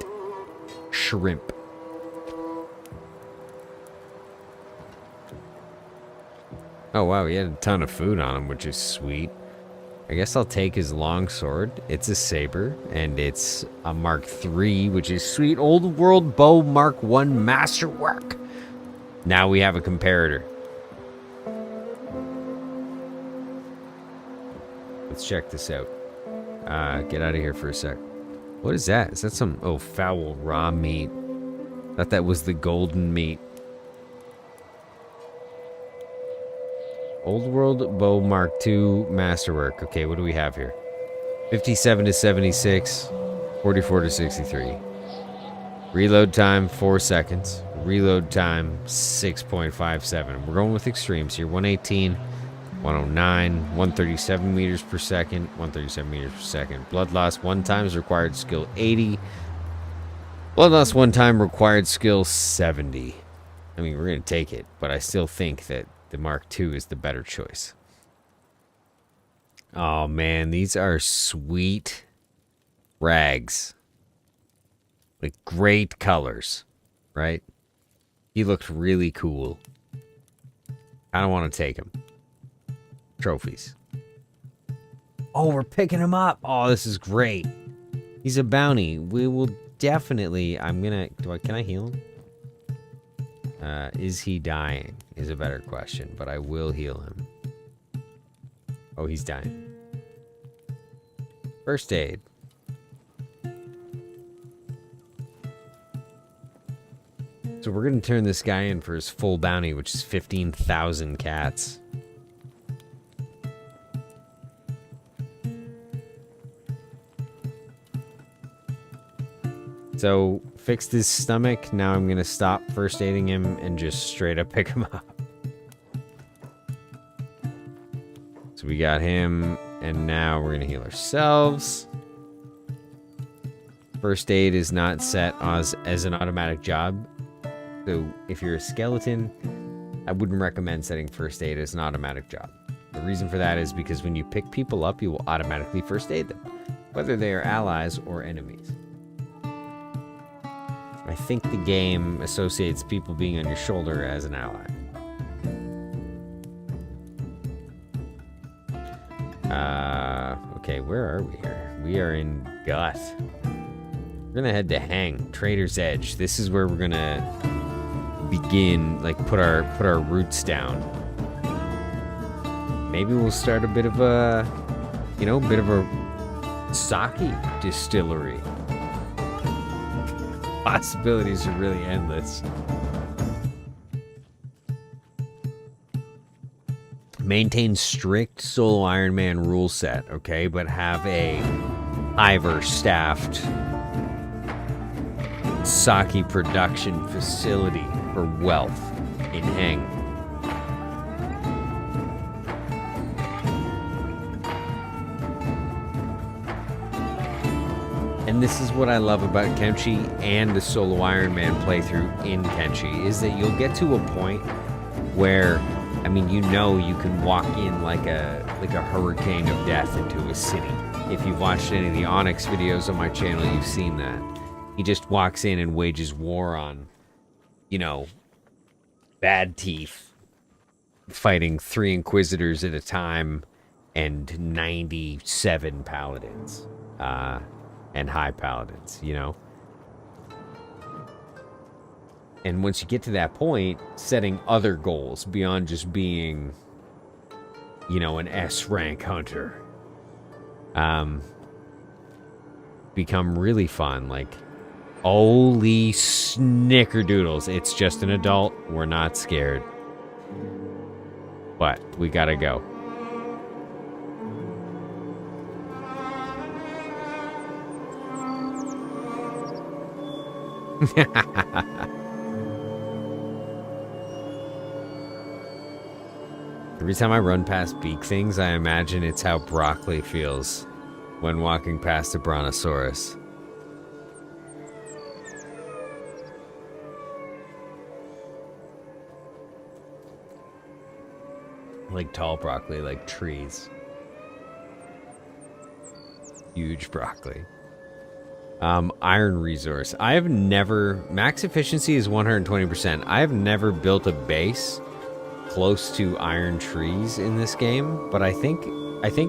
shrimp. Oh wow, he had a ton of food on him, which is sweet. I guess I'll take his long sword. It's a saber, and it's a Mark III, which is sweet. Old World Bow Mark I Masterwork. Now we have a comparator. Let's check this out. Get out of here for a sec. What is that? Is that some, foul raw meat? Thought that was the golden meat. Old World Bow Mark II Masterwork. Okay, what do we have here? 57 to 76, 44 to 63. Reload time, 4 seconds. Reload time, 6.57. We're going with extremes here. 118, 109, 137 meters per second, 137 meters per second. Blood loss 1 time is required skill 80. Blood loss 1 time required skill 70. I mean, we're going to take it, but I still think that the Mark II is the better choice. Oh, man, these are sweet rags. Like, great colors, right? He looked really cool. I don't want to take him. Trophies. Oh, we're picking him up. Oh, this is great. He's a bounty. We will definitely... Can I heal him? Is he dying? Is a better question, but I will heal him. Oh, he's dying. First aid. So we're going to turn this guy in for his full bounty, which is 15,000 cats. So, fixed his stomach. Now I'm going to stop first aiding him and just straight up pick him up. So we got him, and now we're going to heal ourselves. First aid is not set as an automatic job. So if you're a skeleton, I wouldn't recommend setting first aid as an automatic job. The reason for that is because when you pick people up, you will automatically first aid them, whether they are allies or enemies. I think the game associates people being on your shoulder as an ally. Okay, where are we here? We are in Gut. We're gonna head to Hang, Trader's Edge. This is where we're gonna begin, like, put our roots down. Maybe we'll start a bit of a sake distillery. Possibilities are really endless. Maintain strict Solo Ironman rule set, okay? But have a Ivor staffed sake production facility for wealth in Hang. And this is what I love about Kenshi and the Solo Ironman playthrough in Kenshi, is that you'll get to a point where, I mean, you can walk in like a hurricane of death into a city. If you've watched any of the Onyx videos on my channel, you've seen that. He just walks in and wages war on, bad teeth, fighting 3 Inquisitors at a time and 97 Paladins. And high Paladins, And once you get to that point, setting other goals beyond just being, an S-rank hunter, become really fun. Like, holy snickerdoodles, it's just an adult. We're not scared. But we gotta go. Every time I run past beak things, I imagine it's how broccoli feels when walking past a brontosaurus. Like tall broccoli, like trees. Huge broccoli. Iron resource. I have never... Max efficiency is 120%. I have never built a base close to iron trees in this game, but I think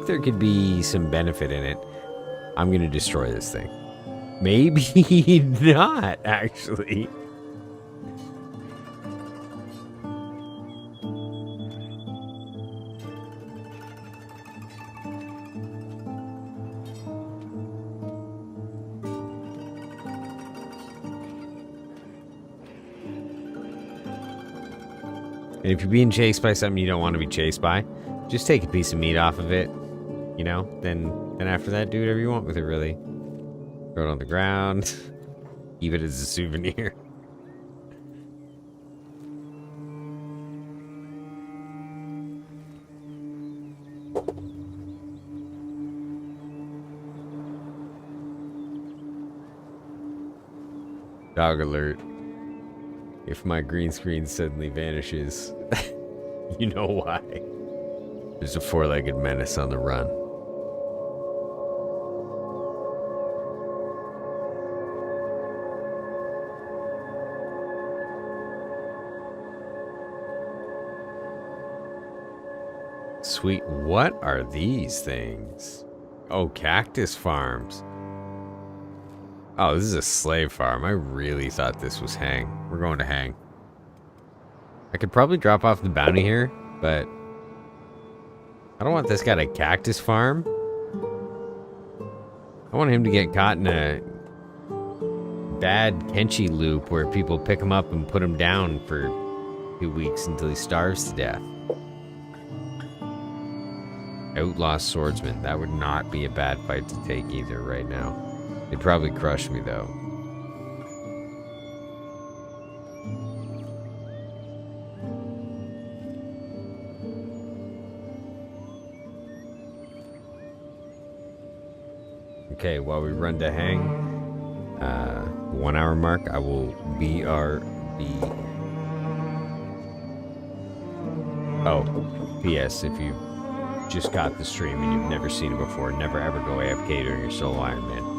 there could be some benefit in it. I'm going to destroy this thing. Maybe not, actually. And if you're being chased by something you don't want to be chased by, just take a piece of meat off of it, then after that, do whatever you want with it, really. Throw it on the ground, keep it as a souvenir. Dog alert. If my green screen suddenly vanishes, you know why. There's a four-legged menace on the run. Sweet, what are these things? Oh, cactus farms. Oh, this is a slave farm. I really thought this was hang. We're going to hang. I could probably drop off the bounty here, but I don't want this guy to cactus farm. I want him to get caught in a bad Kenshi loop where people pick him up and put him down for 2 weeks until he starves to death. Outlaw swordsman. That would not be a bad fight to take either right now. They'd probably crush me though. Okay, while we run to hang, 1 hour mark, I will BRB. Oh, P.S. If you just got the stream and you've never seen it before, never ever go AFK during your solo Ironman.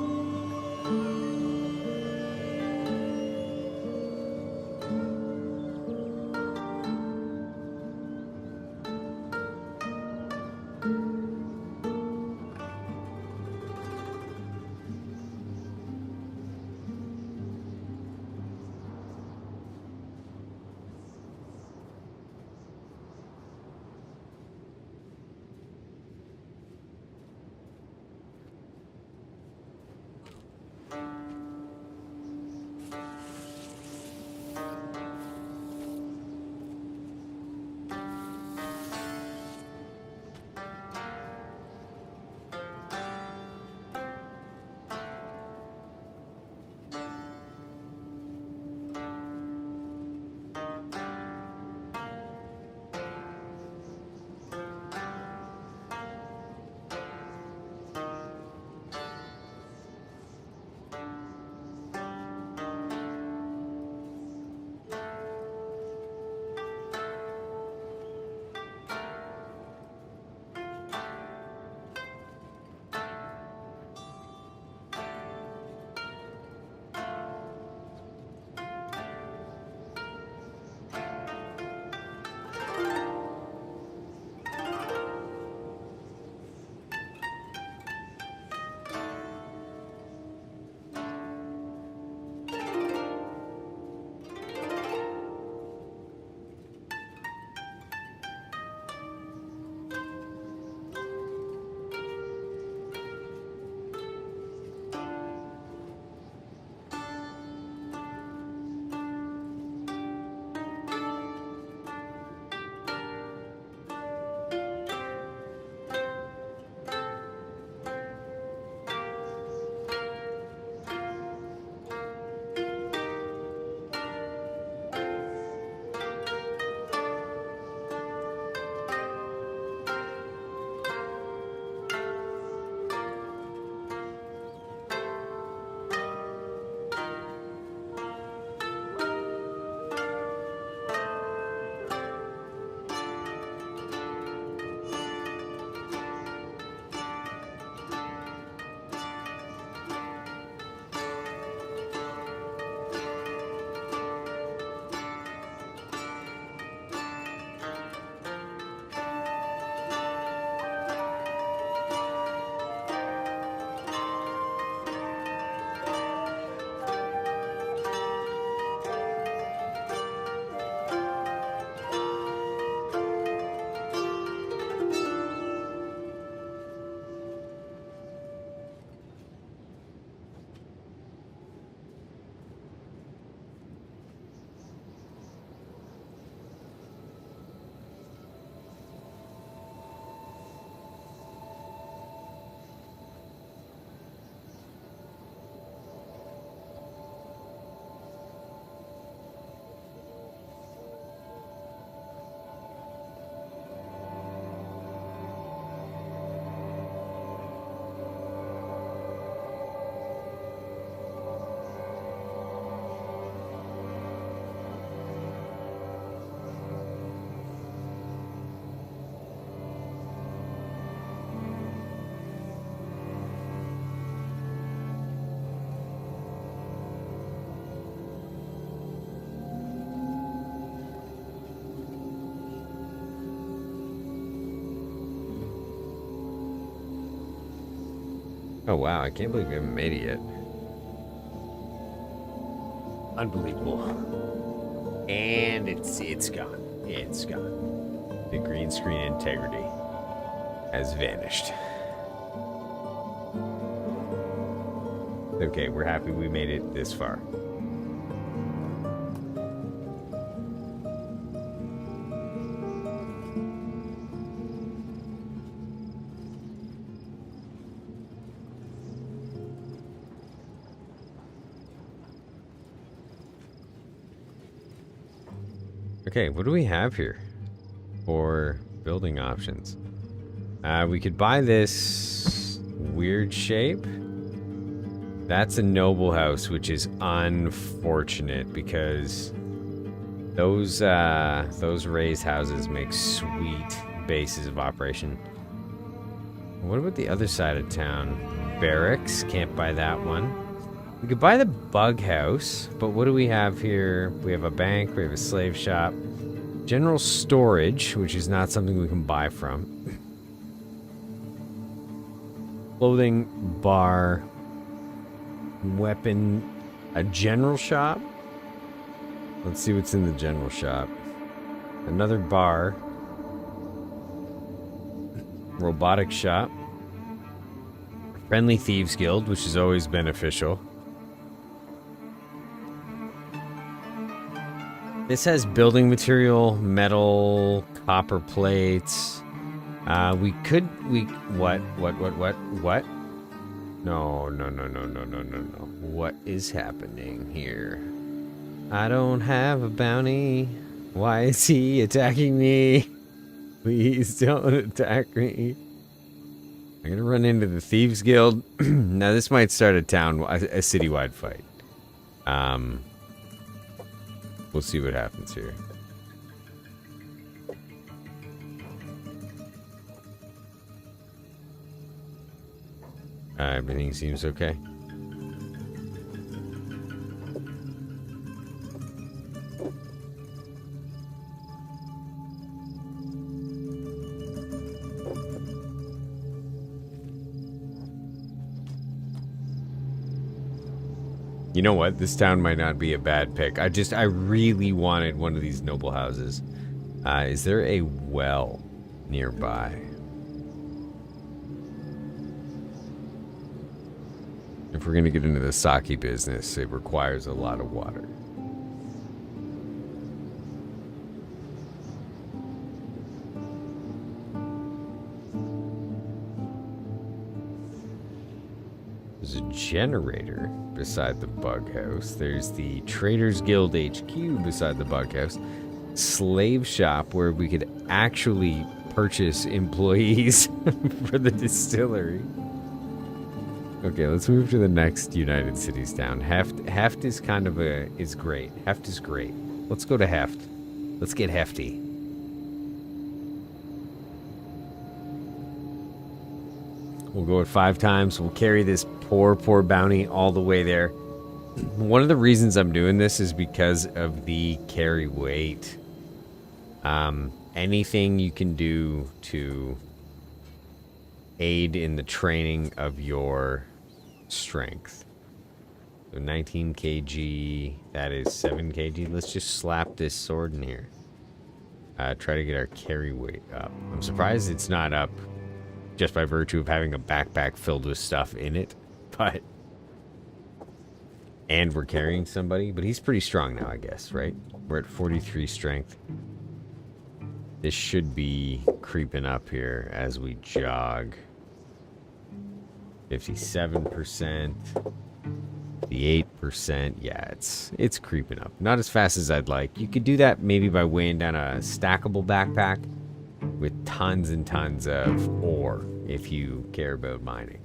Oh wow, I can't believe we haven't made it yet. Unbelievable. And it's gone. It's gone. The green screen integrity has vanished. Okay, we're happy we made it this far. Okay, what do we have here for building options? We could buy this weird shape. That's a noble house, which is unfortunate because those raised houses make sweet bases of operation. What about the other side of town? Barracks, can't buy that one. We could buy the bug house, but what do we have here? We have a bank, we have a slave shop, general storage, which is not something we can buy from. Clothing, bar, weapon, a general shop. Let's see what's in the general shop. Another bar, robotic shop, friendly thieves guild, which is always beneficial. This has building material, metal, copper plates. What? No. What is happening here? I don't have a bounty. Why is he attacking me? Please don't attack me. I'm gonna run into the Thieves Guild. Now this might start a citywide fight. We'll see what happens here. Everything seems okay. You know what? This town might not be a bad pick. I really wanted one of these noble houses. Is there a well nearby? If we're going to get into the sake business, it requires a lot of water. There's a generator beside the bug house. There's the Traders Guild HQ beside the bug house. Slave shop where we could actually purchase employees for the distillery. Okay, let's move to the next United Cities town. Heft is kind of is great. Heft is great. Let's go to Heft. Let's get hefty. We'll go at 5 times. We'll carry this poor bounty all the way there. One of the reasons I'm doing this is because of the carry weight. Anything you can do to aid in the training of your strength. So 19 kg, that is 7 kg. Let's just slap this sword in here. Try to get our carry weight up. I'm surprised it's not up just by virtue of having a backpack filled with stuff in it, but... And we're carrying somebody, but he's pretty strong now, I guess, right? We're at 43 strength. This should be creeping up here as we jog. 57%, the 8%. Yeah, it's creeping up. Not as fast as I'd like. You could do that maybe by weighing down a stackable backpack with tons and tons of ore if you care about mining.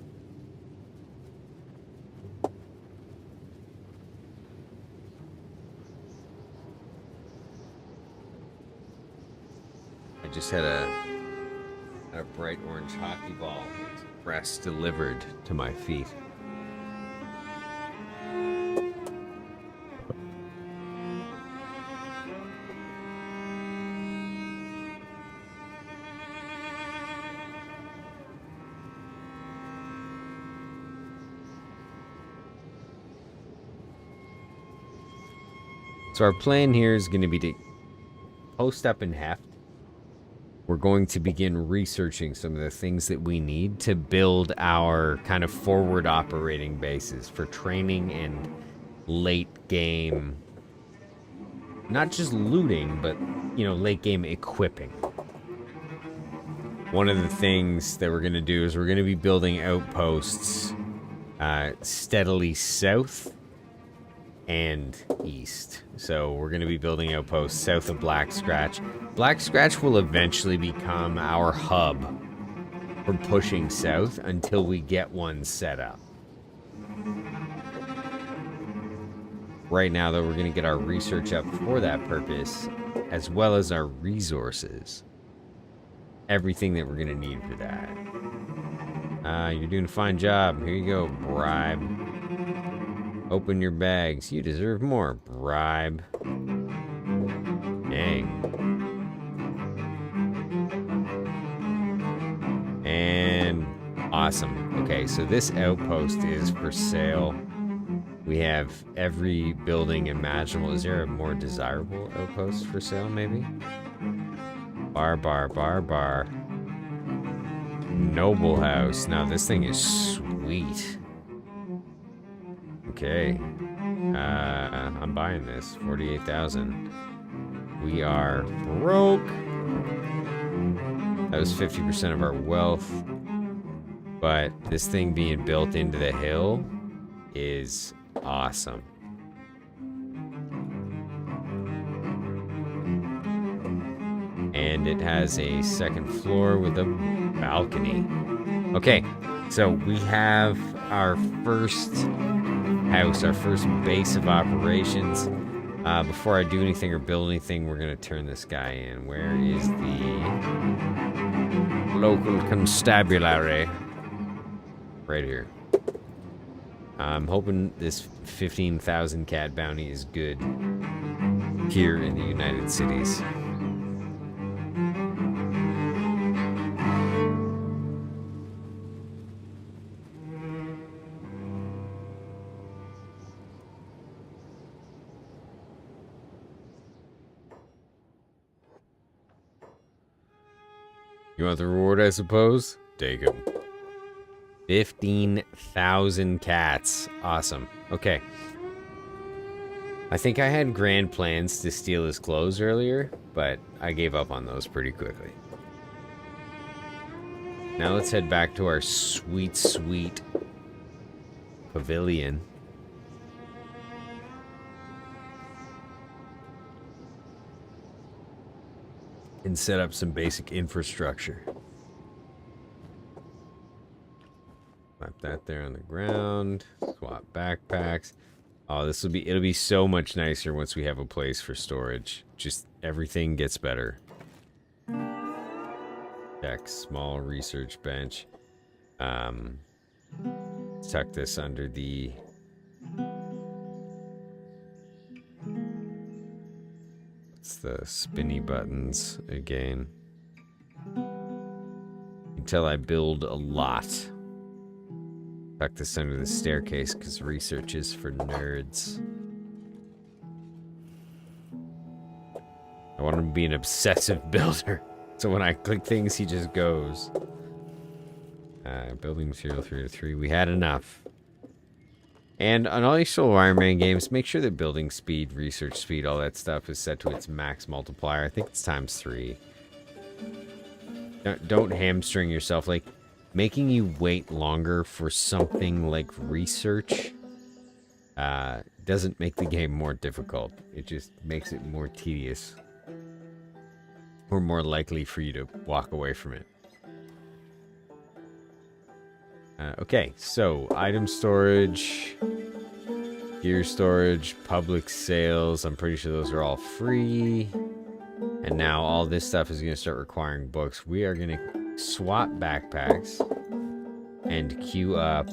I just had a bright orange hockey ball express delivered to my feet. So our plan here is going to be to post up in heft. We're going to begin researching some of the things that we need to build our kind of forward operating bases for training and late game, not just looting, but, you know, late game equipping. One of the things that we're going to do is we're going to be building outposts steadily south and east. So we're going to be building outposts south of Black Scratch. Black Scratch will eventually become our hub for pushing south until we get one set up. Right now, though, we're going to get our research up for that purpose, as well as our resources. Everything that we're going to need for that. You're doing a fine job. Here you go, bribe. Open your bags. You deserve more, bribe. Dang. And awesome. Okay, so this outpost is for sale. We have every building imaginable. Is there a more desirable outpost for sale, maybe? Bar, bar, bar, bar. Noble house. Now, this thing is sweet. Okay. I'm buying this. 48,000. We are broke. That was 50% of our wealth. But this thing being built into the hill is awesome. And it has a second floor with a balcony. Okay, so we have our first house, our first base of operations. Before I do anything or build anything, we're going to turn this guy in. Where is the local constabulary? Right here. I'm hoping this 15,000 cat bounty is good here in the United Cities. You want the reward, I suppose? Take him. 15,000 cats. Awesome. Okay. I think I had grand plans to steal his clothes earlier, but I gave up on those pretty quickly. Now let's head back to our sweet, sweet pavilion. And set up some basic infrastructure. Slap that there on the ground. Swap backpacks. Oh, it'll be so much nicer once we have a place for storage. Just everything gets better. Deck, small research bench. Let's tuck this under the the spinny buttons again. Until I build a lot. Tuck this under the staircase because research is for nerds. I want him to be an obsessive builder. So when I click things, he just goes. Building material 3 to 3. We had enough. And on all your Solo Ironman games, make sure that building speed, research speed, all that stuff is set to its max multiplier. I think it's ×3. Don't hamstring yourself. Like, making you wait longer for something like research doesn't make the game more difficult. It just makes it more tedious. Or more likely for you to walk away from it. Okay, so item storage, gear storage, public sales. I'm pretty sure those are all free. And now all this stuff is going to start requiring books. We are going to swap backpacks and queue up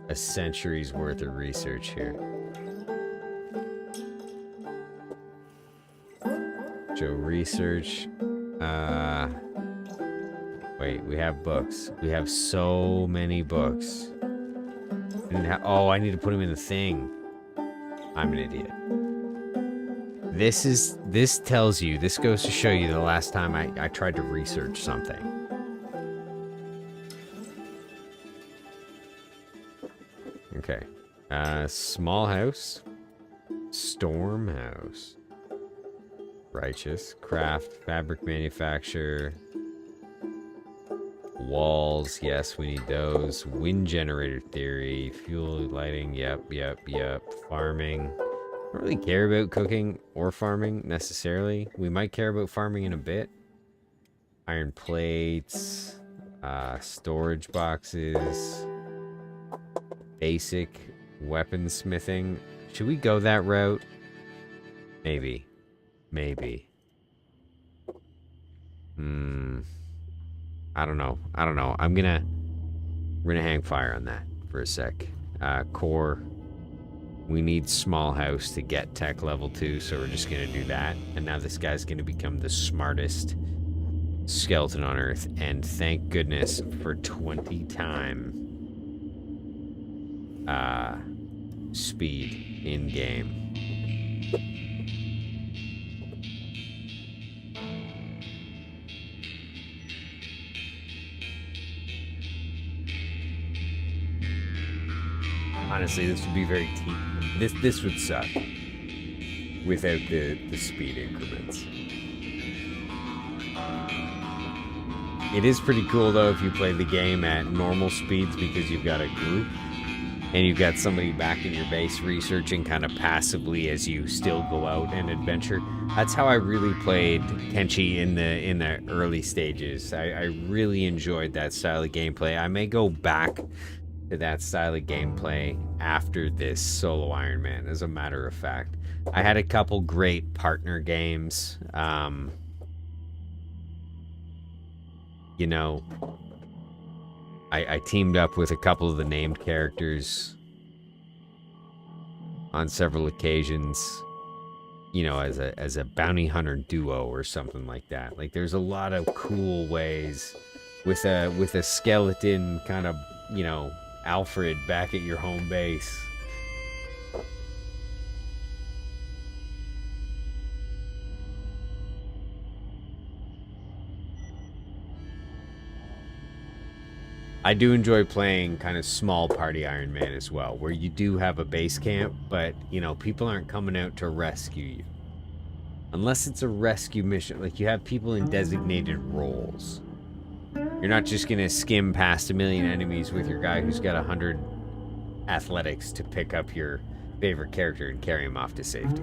a century's worth of research here. Show research. Wait, we have books. We have so many books. Oh, I need to put them in the thing. I'm an idiot. This tells you, this goes to show you the last time I tried to research something. Okay. Small house. Storm house. Righteous. Craft. Fabric manufacture. Walls. Yes, we need those. Wind generator theory. Fuel lighting. Yep. Farming. I don't really care about cooking or farming necessarily. We might care about farming in a bit. Iron plates. Storage boxes. Basic weaponsmithing. Should we go that route? Maybe. I don't know. We're gonna hang fire on that for a sec. Core. We need small house to get tech level 2, so we're just gonna do that. And now this guy's gonna become the smartest skeleton on Earth. And thank goodness for 20 time speed in game. Honestly, this would be very this would suck without the speed increments. It is pretty cool though if you play the game at normal speeds because you've got a group and you've got somebody back in your base researching kind of passively as you still go out and adventure. That's how I really played Kenshi in the early stages. I really enjoyed that style of gameplay. I may go back to that style of gameplay after this solo Ironman, as a matter of fact. I had a couple great partner games. You know, I teamed up with a couple of the named characters on several occasions, you know, as a bounty hunter duo or something like that. Like, there's a lot of cool ways with a skeleton kind of, you know, Alfred back at your home base. I do enjoy playing kind of small party Iron Man as well, where you do have a base camp, but, you know, people aren't coming out to rescue you. Unless it's a rescue mission, like you have people in designated roles. You're not just gonna skim past 1 million enemies with your guy who's got 100 athletics to pick up your favorite character and carry him off to safety.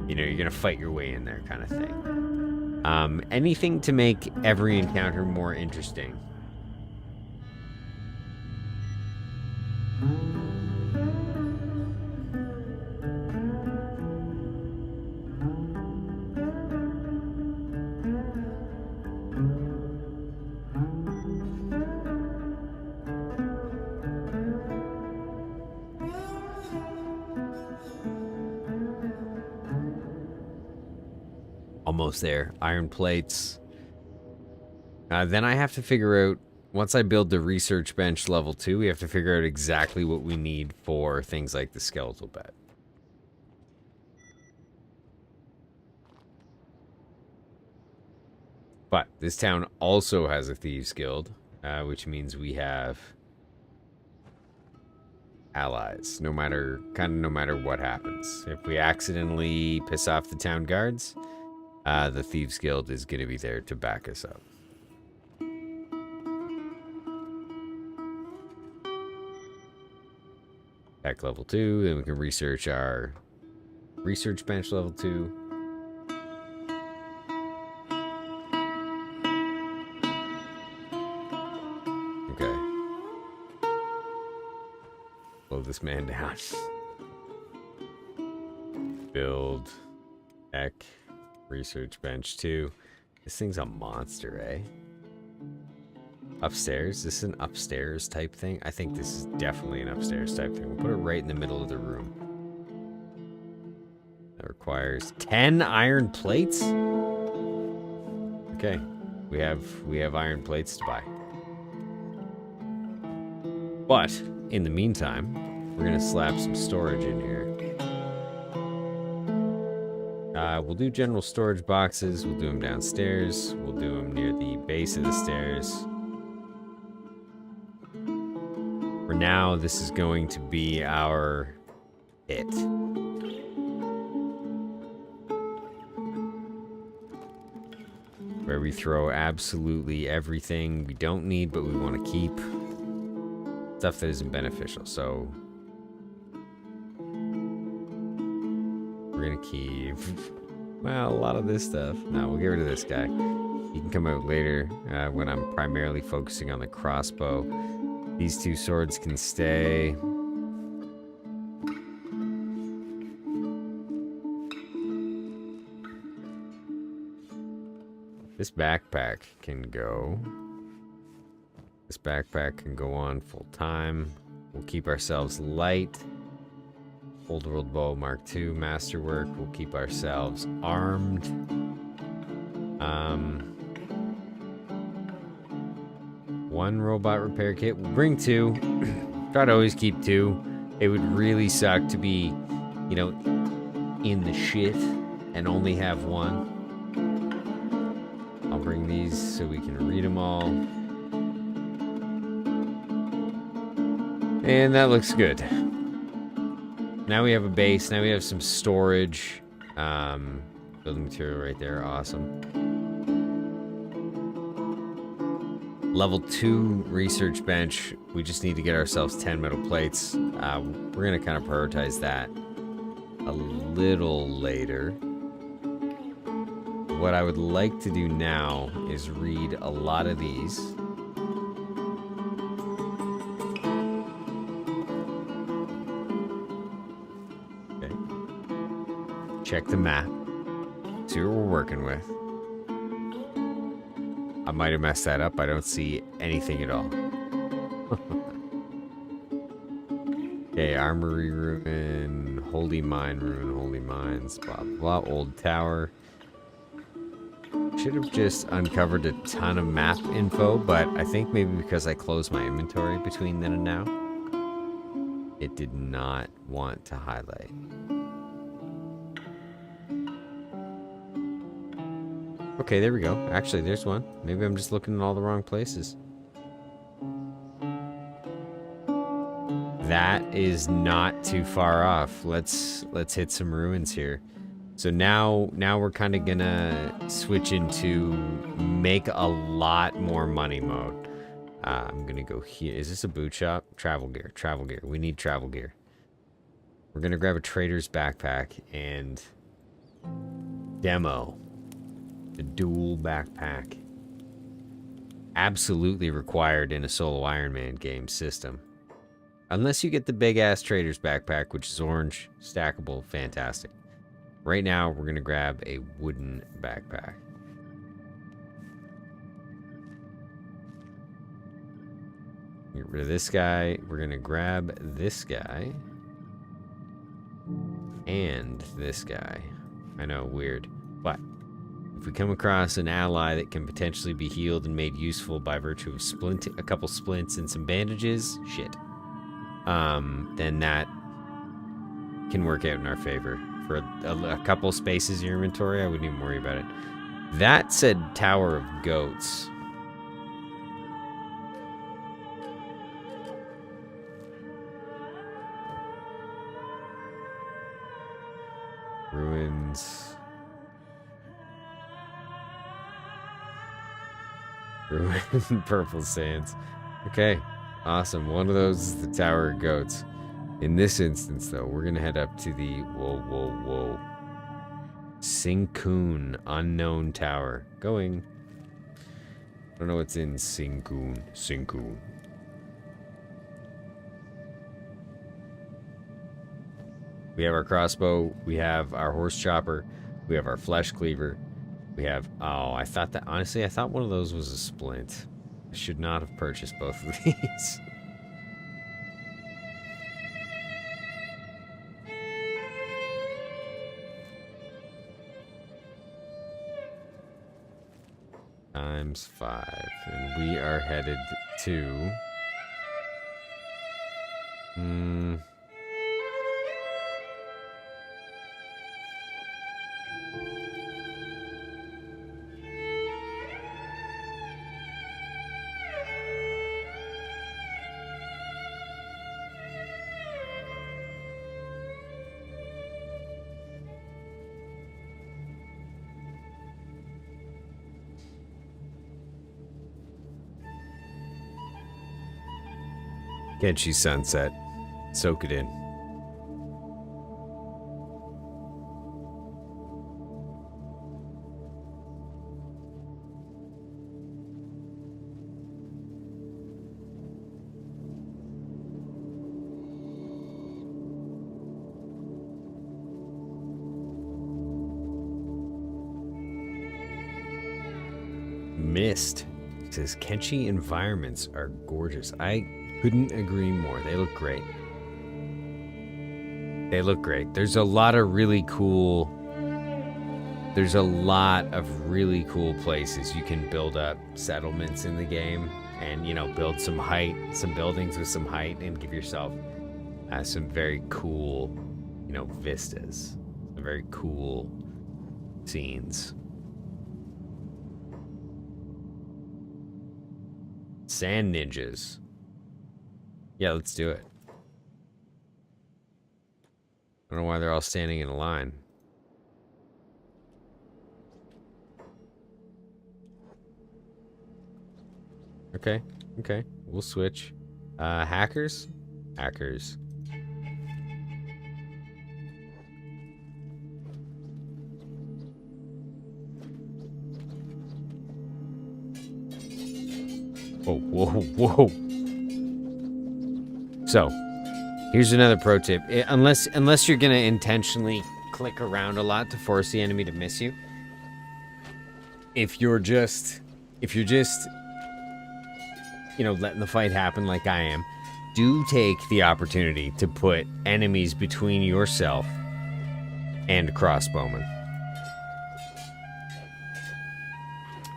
You know, you're gonna fight your way in there kind of thing. Anything to make every encounter more interesting. Almost there. Iron plates. Then I have to figure out, once I build the research bench level 2, we have to figure out exactly what we need for things like the skeletal bed. But this town also has a thieves guild, which means we have allies, no matter what happens. If we accidentally piss off the town guards, the Thieves Guild is going to be there to back us up. Tech level 2, then we can research our research bench level 2. Okay. Slow this man down. Build. Tech. Research bench 2. This thing's a monster, eh? Upstairs? This is an upstairs type thing? I think this is definitely an upstairs type thing. We'll put it right in the middle of the room. That requires 10 iron plates? Okay. We have iron plates to buy. But, in the meantime, we're gonna slap some storage in here. We'll do general storage boxes. We'll do them downstairs. We'll do them near the base of the stairs. For now, this is going to be our pit. Where we throw absolutely everything we don't need but we want to keep. Stuff that isn't beneficial, so we're gonna keep, well, a lot of this stuff. No, we'll get rid of this guy. He can come out later when I'm primarily focusing on the crossbow. These two swords can stay. This backpack can go. This backpack can go on full time. We'll keep ourselves light. Old World Bow Mark II, Masterwork. We'll keep ourselves armed. One robot repair kit. We'll bring two. Try to always keep two. It would really suck to be, you know, in the shit and only have one. I'll bring these so we can read them all. And that looks good. Now we have a base. Now we have some storage. Building material right there. Awesome. Level 2 research bench. We just need to get ourselves 10 metal plates. We're going to kind of prioritize that a little later. What I would like to do now is read a lot of these. Okay. Check the map. See what we're working with. I might have messed that up. I don't see anything at all. Okay, armory ruin, holy mine ruin, holy mines, blah blah, old tower. Should have just uncovered a ton of map info, but I think maybe because I closed my inventory between then and now, it did not want to highlight. Okay, there we go. Actually, there's one. Maybe I'm just looking in all the wrong places. That is not too far off. Let's hit some ruins here. So now we're kind of gonna switch into make a lot more money mode. I'm gonna go here. Is this a boot shop? Travel gear. Travel gear. We need travel gear. We're gonna grab a trader's backpack and demo the dual backpack. Absolutely required in a Solo Ironman game system. Unless you get the big ass trader's backpack, which is orange, stackable, fantastic. Right now, we're going to grab a wooden backpack. Get rid of this guy. We're going to grab this guy. And this guy. I know, weird. But if we come across an ally that can potentially be healed and made useful by virtue of a couple splints and some bandages, shit. Then that can work out in our favor. For a couple spaces in your inventory, I wouldn't even worry about it. That said Tower of Goats. Ruins. Ruin Purple Sands. Okay, awesome. One of those is the Tower of Goats. In this instance, though, we're going to head up to the, whoa, Sinkoon Unknown Tower. Going. I don't know what's in Sinkoon. We have our crossbow. We have our horse chopper. We have our flesh cleaver. We have, oh, I thought that, honestly, I thought one of those was a splint. I should not have purchased both of these. Times 5, and we are headed to Kenshi Sunset. Soak it in. Mist. It says Kenshi environments are gorgeous. I couldn't agree more. They look great. They look great. There's a lot of really cool places you can build up settlements in the game and, you know, build some height, some buildings with some height, and give yourself some very cool, you know, vistas. Some very cool scenes. Sand ninjas. Yeah, let's do it. I don't know why they're all standing in a line. Okay, okay. We'll switch. Hackers? Hackers. Whoa, whoa, whoa. So, here's another pro tip. Unless you're gonna intentionally click around a lot to force the enemy to miss you. If you're just, you know, letting the fight happen like I am, do take the opportunity to put enemies between yourself and crossbowmen.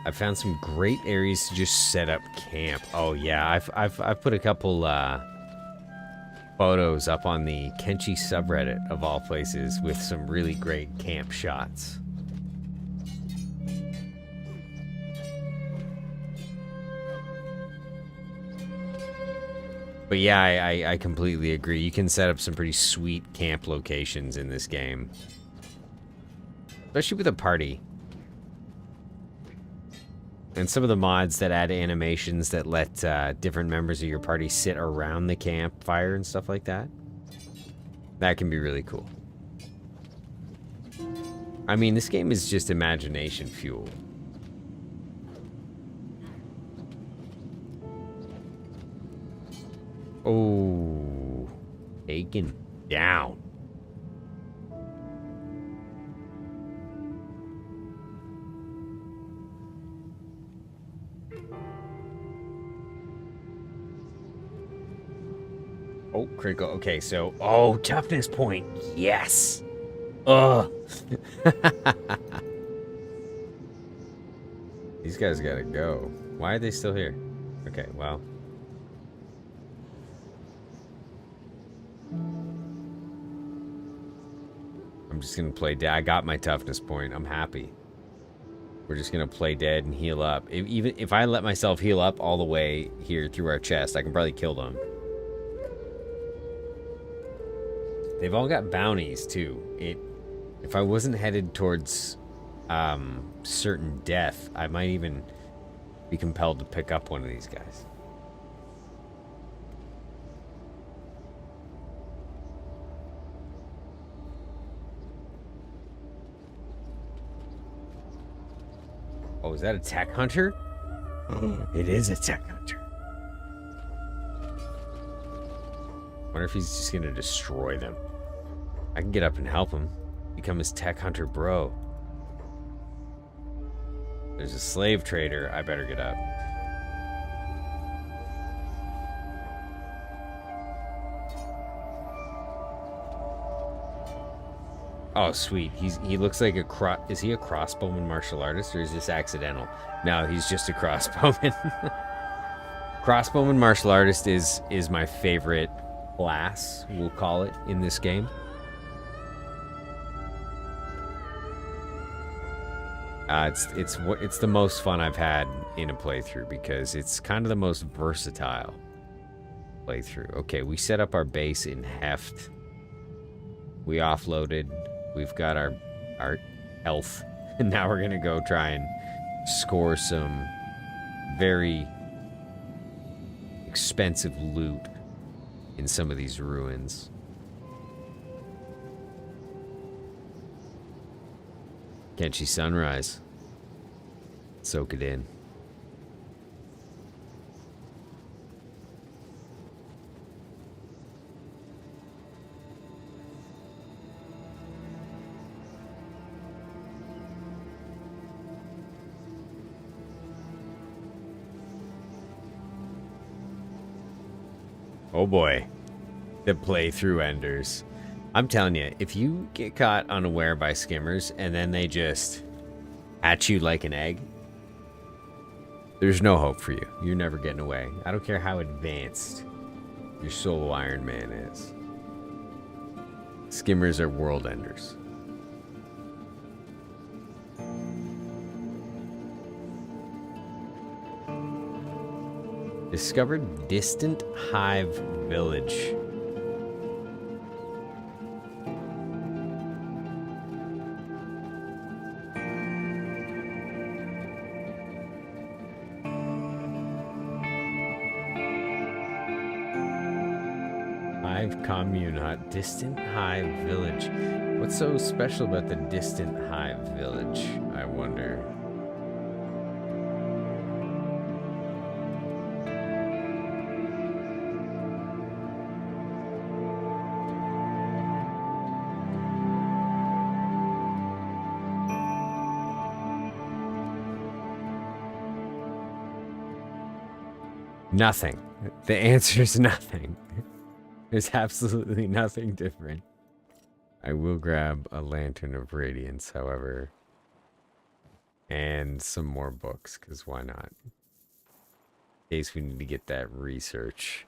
I found some great areas to just set up camp. Oh yeah, I've put a couple photos up on the Kenshi subreddit of all places with some really great camp shots. But yeah, I completely agree. You can set up some pretty sweet camp locations in this game, especially with a party. And some of the mods that add animations that let different members of your party sit around the campfire and stuff like that. That can be really cool. I mean, this game is just imagination fuel. Oh, taken down. Oh, critical. Okay, so, oh, toughness point. Yes. Ugh. These guys gotta go. Why are they still here? Okay, well. I'm just gonna play dead. I got my toughness point. I'm happy. We're just gonna play dead and heal up. Even if I let myself heal up all the way here through our chest, I can probably kill them. They've all got bounties too. If I wasn't headed towards certain death, I might even be compelled to pick up one of these guys. Oh, is that a tech hunter? It is a tech hunter. Wonder if he's just gonna destroy them. I can get up and help him. Become his tech hunter bro. There's a slave trader. I better get up. Oh, sweet. He looks like is he a crossbowman martial artist, or is this accidental? No, he's just a crossbowman. Crossbowman martial artist is my favorite class, we'll call it, in this game. It's the most fun I've had in a playthrough because it's kind of the most versatile playthrough. Okay, we set up our base in Heft. We offloaded. We've got our health, and now we're gonna go try and score some very expensive loot in some of these ruins. Kenshi sunrise. Soak it in. Oh boy, the playthrough enders. I'm telling you, if you get caught unaware by skimmers and then they just hatch you like an egg, there's no hope for you. You're never getting away. I don't care how advanced your Solo Ironman is. Skimmers are world enders. Discovered distant hive village. Hive commune hut. Distant hive village. What's so special about the distant hive village, I wonder? Nothing. The answer is nothing. There's absolutely nothing different. I will grab a Lantern of Radiance, however, and some more books, because why not? In case we need to get that research.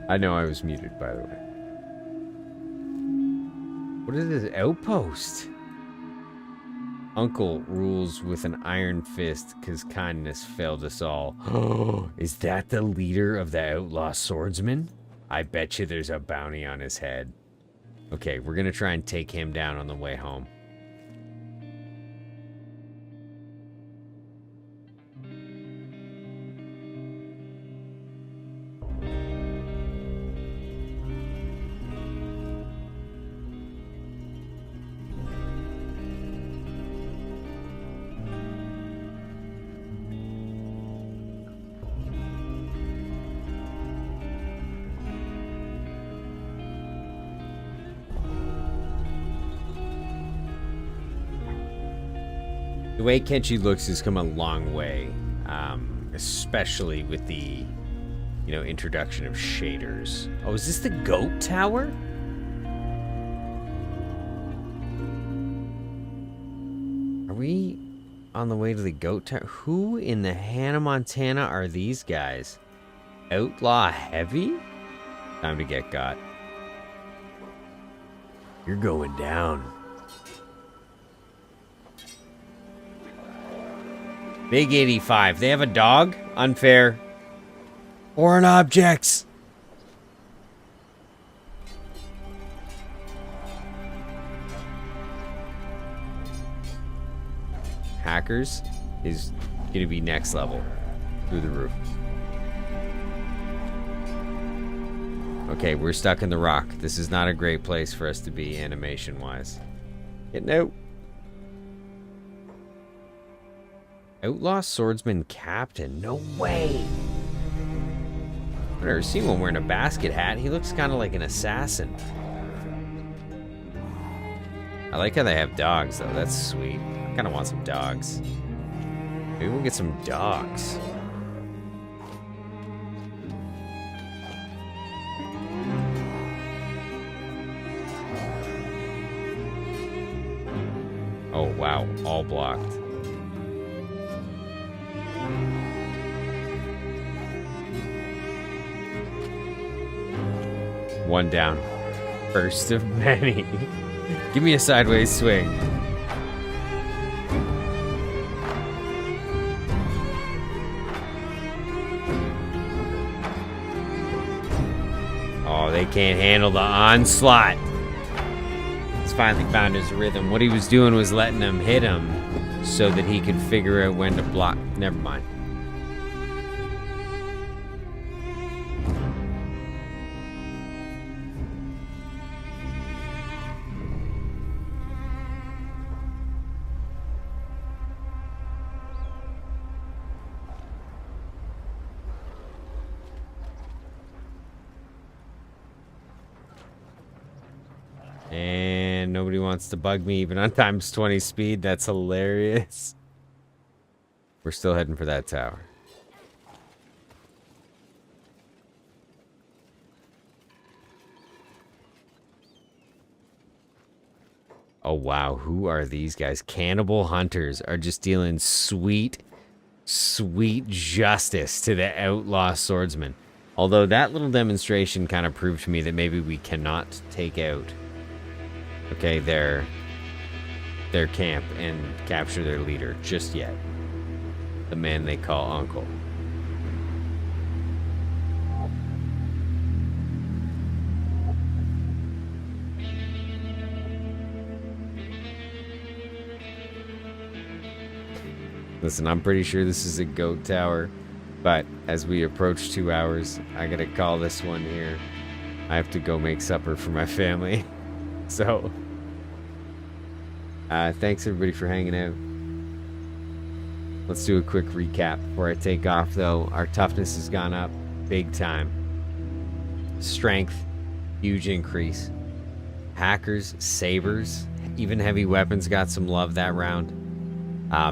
I know I was muted, by the way. What is this outpost? Uncle rules with an iron fist because kindness failed us all. Oh, is that the leader of the outlaw swordsman? I bet you there's a bounty on his head. Okay, we're gonna try and take him down on the way home. The way Kenshi looks has come a long way, especially with the, introduction of shaders. Oh, is this the goat tower? Are we on the way to the goat tower? Who in the Hannah Montana are these guys? Outlaw heavy? Time to get got. You're going down. Big 85. They have a dog? Unfair. Foreign objects. Hackers is gonna be next level. Through the roof. Okay, we're stuck in the rock. This is not a great place for us to be animation-wise. Getting out. Outlaw swordsman captain. No way. I've never seen one wearing a basket hat. He looks kind of like an assassin. I like how they have dogs, though. That's sweet. I kind of want some dogs. Maybe we'll get some dogs. Oh, wow. All blocked. One down. First of many. Give me a sideways swing. Oh, they can't handle the onslaught. He's finally found his rhythm. What he was doing was letting them hit him so that he could figure out when to block. Never mind. And nobody wants to bug me even on times 20 speed. That's hilarious. We're still heading for that tower. Oh, wow. Who are these guys? Cannibal hunters are just dealing sweet, sweet justice to the outlaw swordsman. Although that little demonstration kind of proved to me that maybe we cannot take out, okay, their camp and capture their leader just yet. The man they call Uncle. Listen, I'm pretty sure this is a goat tower, but as we approach 2 hours, I gotta call this one here. I have to go make supper for my family. So, thanks everybody for hanging out. Let's do a quick recap before I take off, though. Our toughness has gone up big time. Strength, huge increase. Hackers, sabers, even heavy weapons got some love that round.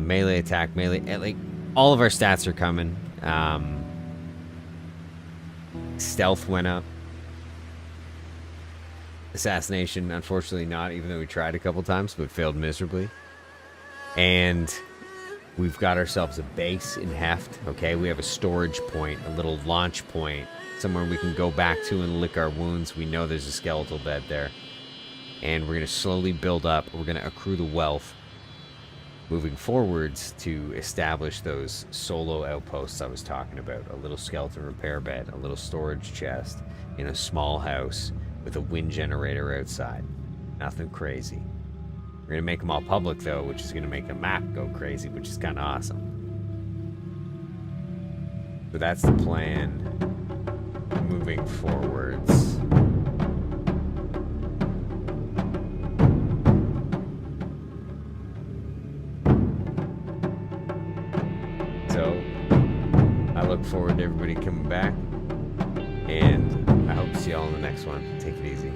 Melee attack, melee, like all of our stats are coming. Stealth went up. Assassination, unfortunately not, even though we tried a couple times, but failed miserably. And we've got ourselves a base in Heft, okay? We have a storage point, a little launch point, somewhere we can go back to and lick our wounds. We know there's a skeletal bed there. And we're going to slowly build up. We're going to accrue the wealth moving forwards to establish those solo outposts I was talking about. A little skeleton repair bed, a little storage chest in a small house with a wind generator outside. Nothing crazy. We're going to make them all public, though, which is going to make the map go crazy, which is kind of awesome. So that's the plan moving forwards. So I look forward to everybody coming back, and I hope to see y'all in the next one. Take it easy.